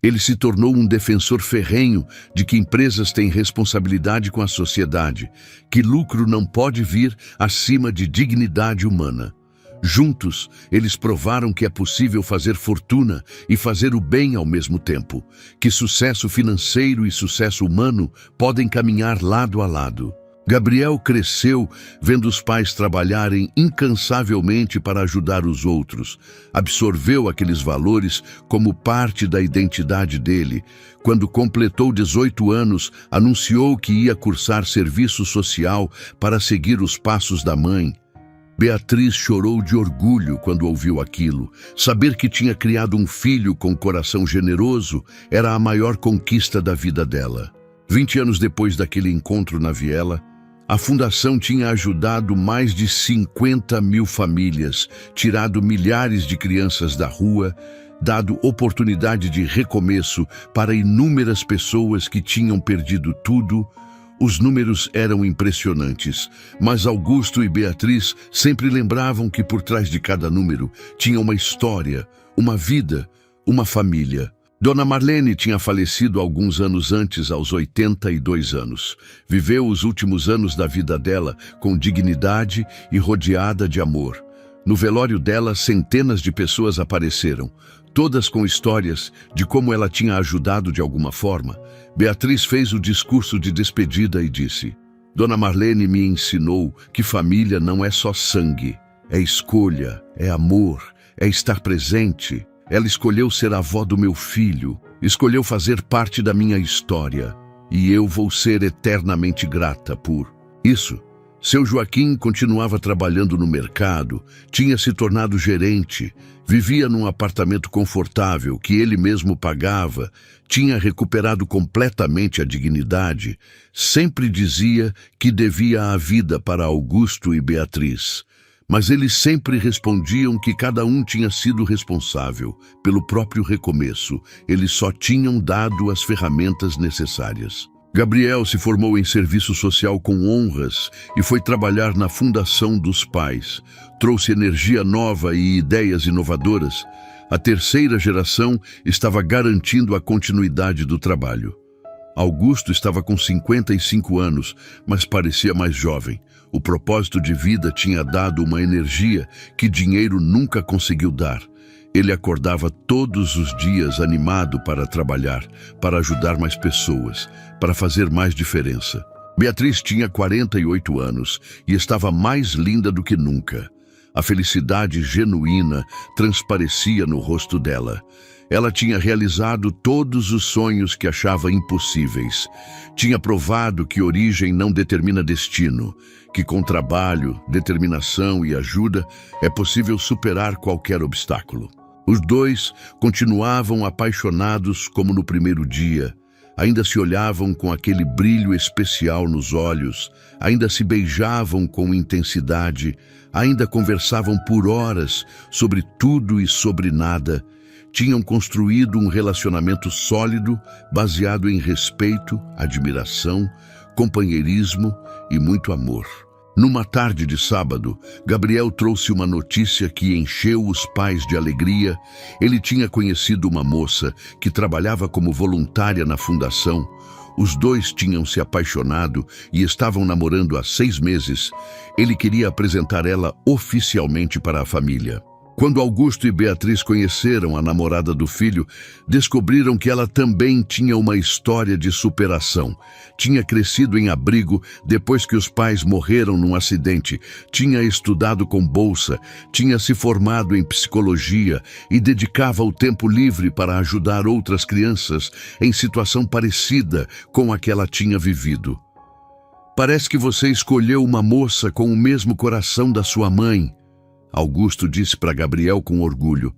Ele se tornou um defensor ferrenho de que empresas têm responsabilidade com a sociedade, que lucro não pode vir acima de dignidade humana. Juntos, eles provaram que é possível fazer fortuna e fazer o bem ao mesmo tempo, que sucesso financeiro e sucesso humano podem caminhar lado a lado. Gabriel cresceu vendo os pais trabalharem incansavelmente para ajudar os outros. Absorveu aqueles valores como parte da identidade dele. Quando completou 18 anos, anunciou que ia cursar serviço social para seguir os passos da mãe. Beatriz chorou de orgulho quando ouviu aquilo. Saber que tinha criado um filho com coração generoso era a maior conquista da vida dela. 20 anos depois daquele encontro na viela, a fundação tinha ajudado mais de 50 mil famílias, tirado milhares de crianças da rua, dado oportunidade de recomeço para inúmeras pessoas que tinham perdido tudo. Os números eram impressionantes, mas Augusto e Beatriz sempre lembravam que por trás de cada número tinha uma história, uma vida, uma família. Dona Marlene tinha falecido alguns anos antes, aos 82 anos. Viveu os últimos anos da vida dela com dignidade e rodeada de amor. No velório dela, centenas de pessoas apareceram, todas com histórias de como ela tinha ajudado de alguma forma. Beatriz fez o discurso de despedida e disse: Dona Marlene me ensinou que família não é só sangue, é escolha, é amor, é estar presente. Ela escolheu ser a avó do meu filho, escolheu fazer parte da minha história, e eu vou ser eternamente grata por isso. Seu Joaquim continuava trabalhando no mercado, tinha se tornado gerente, vivia num apartamento confortável que ele mesmo pagava, tinha recuperado completamente a dignidade, sempre dizia que devia a vida para Augusto e Beatriz. Mas eles sempre respondiam que cada um tinha sido responsável pelo próprio recomeço, eles só tinham dado as ferramentas necessárias. Gabriel se formou em serviço social com honras e foi trabalhar na Fundação dos Pais. Trouxe energia nova e ideias inovadoras. A terceira geração estava garantindo a continuidade do trabalho. Augusto estava com 55 anos, mas parecia mais jovem. O propósito de vida tinha dado uma energia que dinheiro nunca conseguiu dar. Ele acordava todos os dias animado para trabalhar, para ajudar mais pessoas, para fazer mais diferença. Beatriz tinha 48 anos e estava mais linda do que nunca. A felicidade genuína transparecia no rosto dela. Ela tinha realizado todos os sonhos que achava impossíveis. Tinha provado que origem não determina destino, que com trabalho, determinação e ajuda é possível superar qualquer obstáculo. Os dois continuavam apaixonados como no primeiro dia. Ainda se olhavam com aquele brilho especial nos olhos, ainda se beijavam com intensidade, ainda conversavam por horas sobre tudo e sobre nada. Tinham construído um relacionamento sólido, baseado em respeito, admiração, companheirismo e muito amor. Numa tarde de sábado, Gabriel trouxe uma notícia que encheu os pais de alegria. Ele tinha conhecido uma moça que trabalhava como voluntária na fundação. Os dois tinham se apaixonado e estavam namorando há 6 meses. Ele queria apresentar ela oficialmente para a família. Quando Augusto e Beatriz conheceram a namorada do filho, descobriram que ela também tinha uma história de superação. Tinha crescido em abrigo depois que os pais morreram num acidente, tinha estudado com bolsa, tinha se formado em psicologia e dedicava o tempo livre para ajudar outras crianças em situação parecida com a que ela tinha vivido. Parece que você escolheu uma moça com o mesmo coração da sua mãe, Augusto disse para Gabriel com orgulho.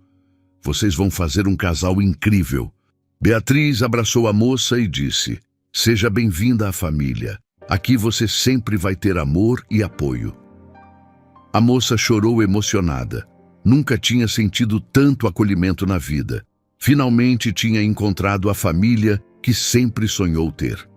Vocês vão fazer um casal incrível. Beatriz abraçou a moça e disse: seja bem-vinda à família. Aqui você sempre vai ter amor e apoio. A moça chorou emocionada. Nunca tinha sentido tanto acolhimento na vida. Finalmente tinha encontrado a família que sempre sonhou ter.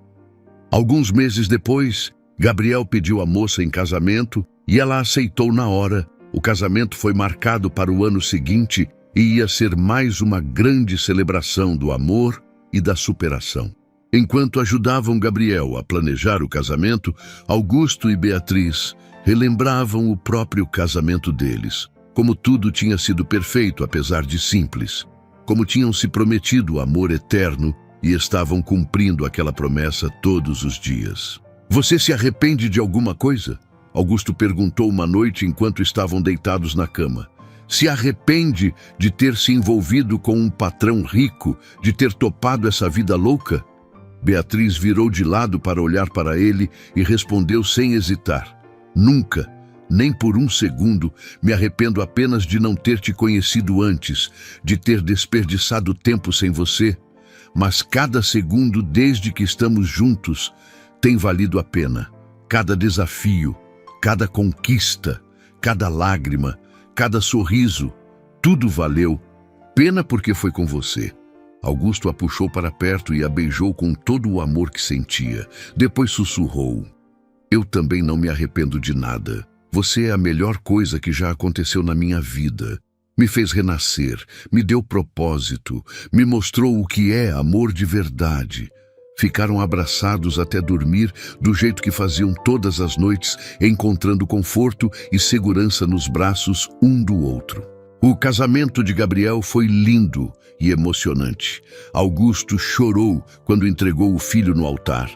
Alguns meses depois, Gabriel pediu a moça em casamento e ela aceitou na hora. O casamento foi marcado para o ano seguinte e ia ser mais uma grande celebração do amor e da superação. Enquanto ajudavam Gabriel a planejar o casamento, Augusto e Beatriz relembravam o próprio casamento deles, como tudo tinha sido perfeito apesar de simples, como tinham se prometido amor eterno e estavam cumprindo aquela promessa todos os dias. Você se arrepende de alguma coisa? Augusto perguntou uma noite enquanto estavam deitados na cama. Se arrepende de ter se envolvido com um patrão rico, de ter topado essa vida louca? Beatriz virou de lado para olhar para ele e respondeu sem hesitar: nunca, nem por um segundo, me arrependo apenas de não ter te conhecido antes, de ter desperdiçado tempo sem você, mas cada segundo desde que estamos juntos tem valido a pena. Cada desafio, cada conquista, cada lágrima, cada sorriso, tudo valeu. Pena porque foi com você. Augusto a puxou para perto e a beijou com todo o amor que sentia. Depois sussurrou: eu também não me arrependo de nada. Você é a melhor coisa que já aconteceu na minha vida. Me fez renascer, me deu propósito, me mostrou o que é amor de verdade. Ficaram abraçados até dormir, do jeito que faziam todas as noites, encontrando conforto e segurança nos braços um do outro. O casamento de Gabriel foi lindo e emocionante. Augusto chorou quando entregou o filho no altar.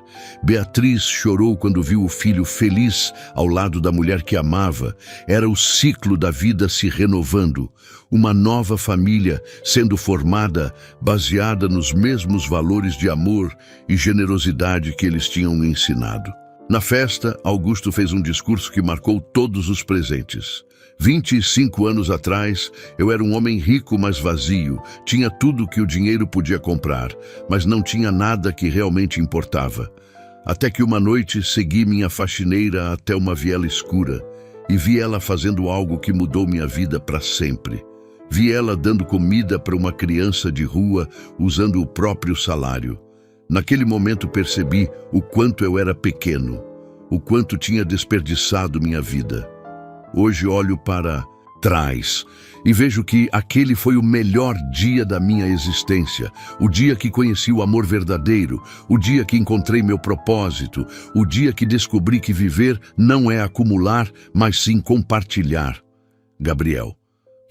Beatriz chorou quando viu o filho feliz ao lado da mulher que amava. Era o ciclo da vida se renovando. Uma nova família sendo formada, baseada nos mesmos valores de amor e generosidade que eles tinham ensinado. Na festa, Augusto fez um discurso que marcou todos os presentes. 25 anos atrás, eu era um homem rico, mas vazio. Tinha tudo que o dinheiro podia comprar, mas não tinha nada que realmente importava. Até que uma noite segui minha faxineira até uma viela escura e vi ela fazendo algo que mudou minha vida para sempre. Vi ela dando comida para uma criança de rua usando o próprio salário. Naquele momento percebi o quanto eu era pequeno, o quanto tinha desperdiçado minha vida. Hoje olho para trás e vejo que aquele foi o melhor dia da minha existência, o dia que conheci o amor verdadeiro, o dia que encontrei meu propósito, o dia que descobri que viver não é acumular, mas sim compartilhar. Gabriel,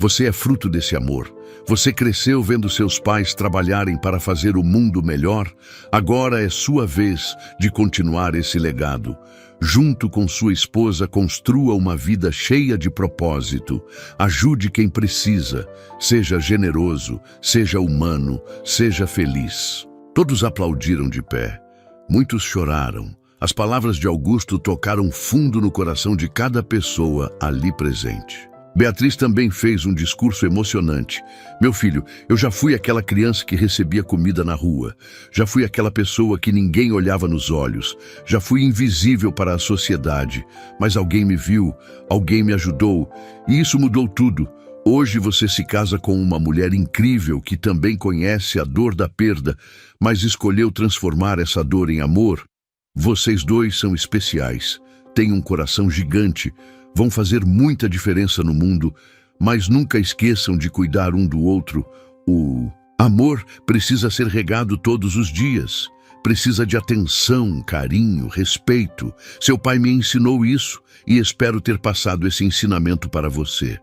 você é fruto desse amor. Você cresceu vendo seus pais trabalharem para fazer o mundo melhor. Agora é sua vez de continuar esse legado. Junto com sua esposa, construa uma vida cheia de propósito. Ajude quem precisa. Seja generoso, seja humano, seja feliz. Todos aplaudiram de pé. Muitos choraram. As palavras de Augusto tocaram fundo no coração de cada pessoa ali presente. Beatriz também fez um discurso emocionante. Meu filho, eu já fui aquela criança que recebia comida na rua. Já fui aquela pessoa que ninguém olhava nos olhos. Já fui invisível para a sociedade. Mas alguém me viu, alguém me ajudou. E isso mudou tudo. Hoje você se casa com uma mulher incrível que também conhece a dor da perda, mas escolheu transformar essa dor em amor. Vocês dois são especiais. Têm um coração gigante. Vão fazer muita diferença no mundo, mas nunca esqueçam de cuidar um do outro. O amor precisa ser regado todos os dias. Precisa de atenção, carinho, respeito. Seu pai me ensinou isso e espero ter passado esse ensinamento para você.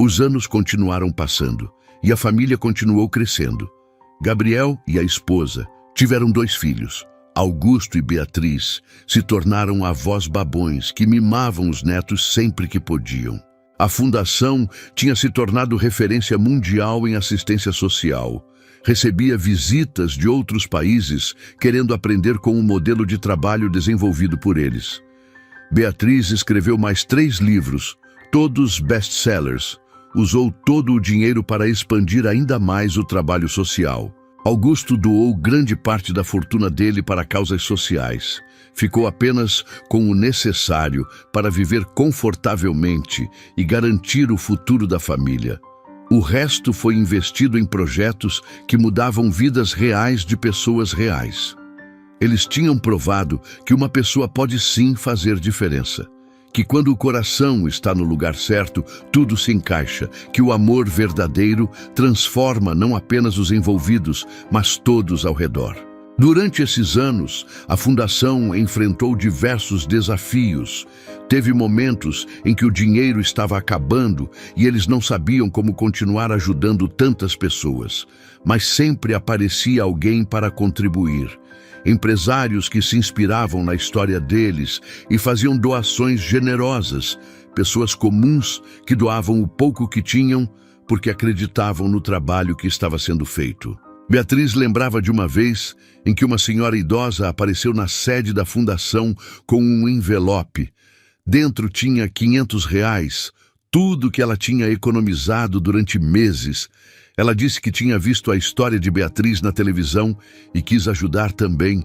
Os anos continuaram passando e a família continuou crescendo. Gabriel e a esposa tiveram 2 filhos. Augusto e Beatriz se tornaram avós babões que mimavam os netos sempre que podiam. A fundação tinha se tornado referência mundial em assistência social. Recebia visitas de outros países querendo aprender com o modelo de trabalho desenvolvido por eles. Beatriz escreveu mais 3 livros, todos best-sellers. usou todo o dinheiro para expandir ainda mais o trabalho social. Augusto doou grande parte da fortuna dele para causas sociais. Ficou apenas com o necessário para viver confortavelmente e garantir o futuro da família. O resto foi investido em projetos que mudavam vidas reais de pessoas reais. Eles tinham provado que uma pessoa pode sim fazer diferença. Que quando o coração está no lugar certo, tudo se encaixa, que o amor verdadeiro transforma não apenas os envolvidos, mas todos ao redor. Durante esses anos, a Fundação enfrentou diversos desafios. Teve momentos em que o dinheiro estava acabando e eles não sabiam como continuar ajudando tantas pessoas. Mas sempre aparecia alguém para contribuir. Empresários que se inspiravam na história deles e faziam doações generosas. Pessoas comuns que doavam o pouco que tinham porque acreditavam no trabalho que estava sendo feito. Beatriz lembrava de uma vez em que uma senhora idosa apareceu na sede da fundação com um envelope. Dentro tinha R$ 500, tudo que ela tinha economizado durante meses. Ela disse que tinha visto a história de Beatriz na televisão e quis ajudar também.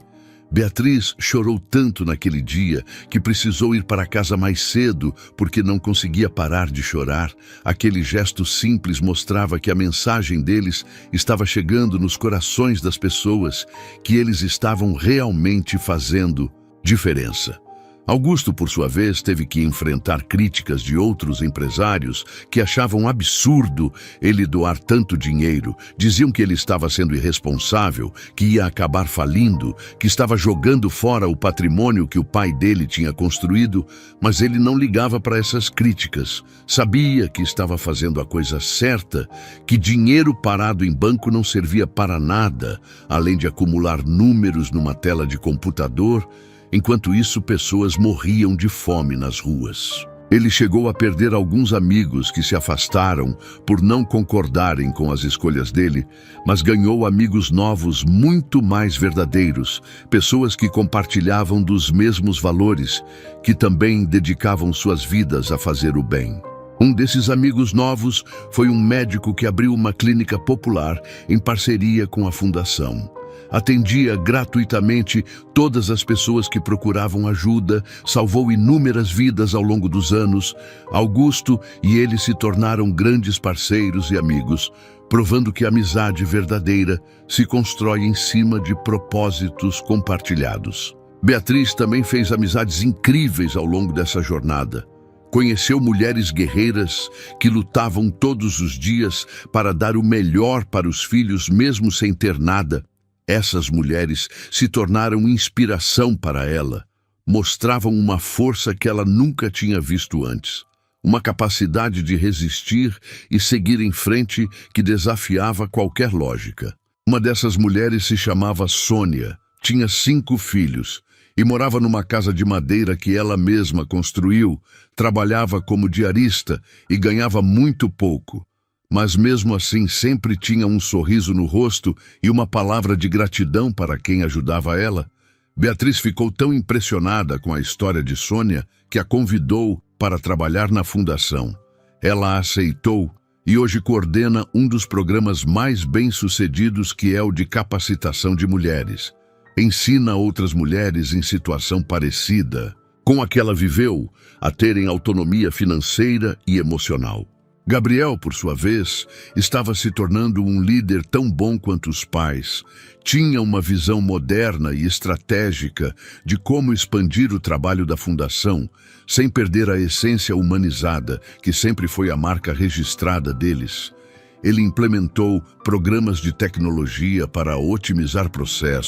Beatriz chorou tanto naquele dia que precisou ir para casa mais cedo porque não conseguia parar de chorar. Aquele gesto simples mostrava que a mensagem deles estava chegando nos corações das pessoas, que eles estavam realmente fazendo diferença. Augusto, por sua vez, teve que enfrentar críticas de outros empresários que achavam absurdo ele doar tanto dinheiro. Diziam que ele estava sendo irresponsável, que ia acabar falindo, que estava jogando fora o patrimônio que o pai dele tinha construído, mas ele não ligava para essas críticas. Sabia que estava fazendo a coisa certa, que dinheiro parado em banco não servia para nada, além de acumular números numa tela de computador. Enquanto isso, pessoas morriam de fome nas ruas. Ele chegou a perder alguns amigos que se afastaram por não concordarem com as escolhas dele, mas ganhou amigos novos muito mais verdadeiros, pessoas que compartilhavam dos mesmos valores, que também dedicavam suas vidas a fazer o bem. Um desses amigos novos foi um médico que abriu uma clínica popular em parceria com a fundação. Atendia gratuitamente todas as pessoas que procuravam ajuda, salvou inúmeras vidas ao longo dos anos. Augusto e ele se tornaram grandes parceiros e amigos, provando que a amizade verdadeira se constrói em cima de propósitos compartilhados. Beatriz também fez amizades incríveis ao longo dessa jornada. Conheceu mulheres guerreiras que lutavam todos os dias para dar o melhor para os filhos, mesmo sem ter nada. Essas mulheres se tornaram inspiração para ela, mostravam uma força que ela nunca tinha visto antes, uma capacidade de resistir e seguir em frente que desafiava qualquer lógica. Uma dessas mulheres se chamava Sônia, tinha 5 filhos e morava numa casa de madeira que ela mesma construiu, trabalhava como diarista e ganhava muito pouco. Mas mesmo assim sempre tinha um sorriso no rosto e uma palavra de gratidão para quem ajudava ela. Beatriz ficou tão impressionada com a história de Sônia que a convidou para trabalhar na fundação. Ela aceitou e hoje coordena um dos programas mais bem-sucedidos, que é o de capacitação de mulheres. Ensina outras mulheres em situação parecida com a que ela viveu a terem autonomia financeira e emocional. Gabriel, por sua vez, estava se tornando um líder tão bom quanto os pais. Tinha uma visão moderna e estratégica de como expandir o trabalho da fundação, sem perder a essência humanizada, que sempre foi a marca registrada deles. Ele implementou programas de tecnologia para otimizar processos,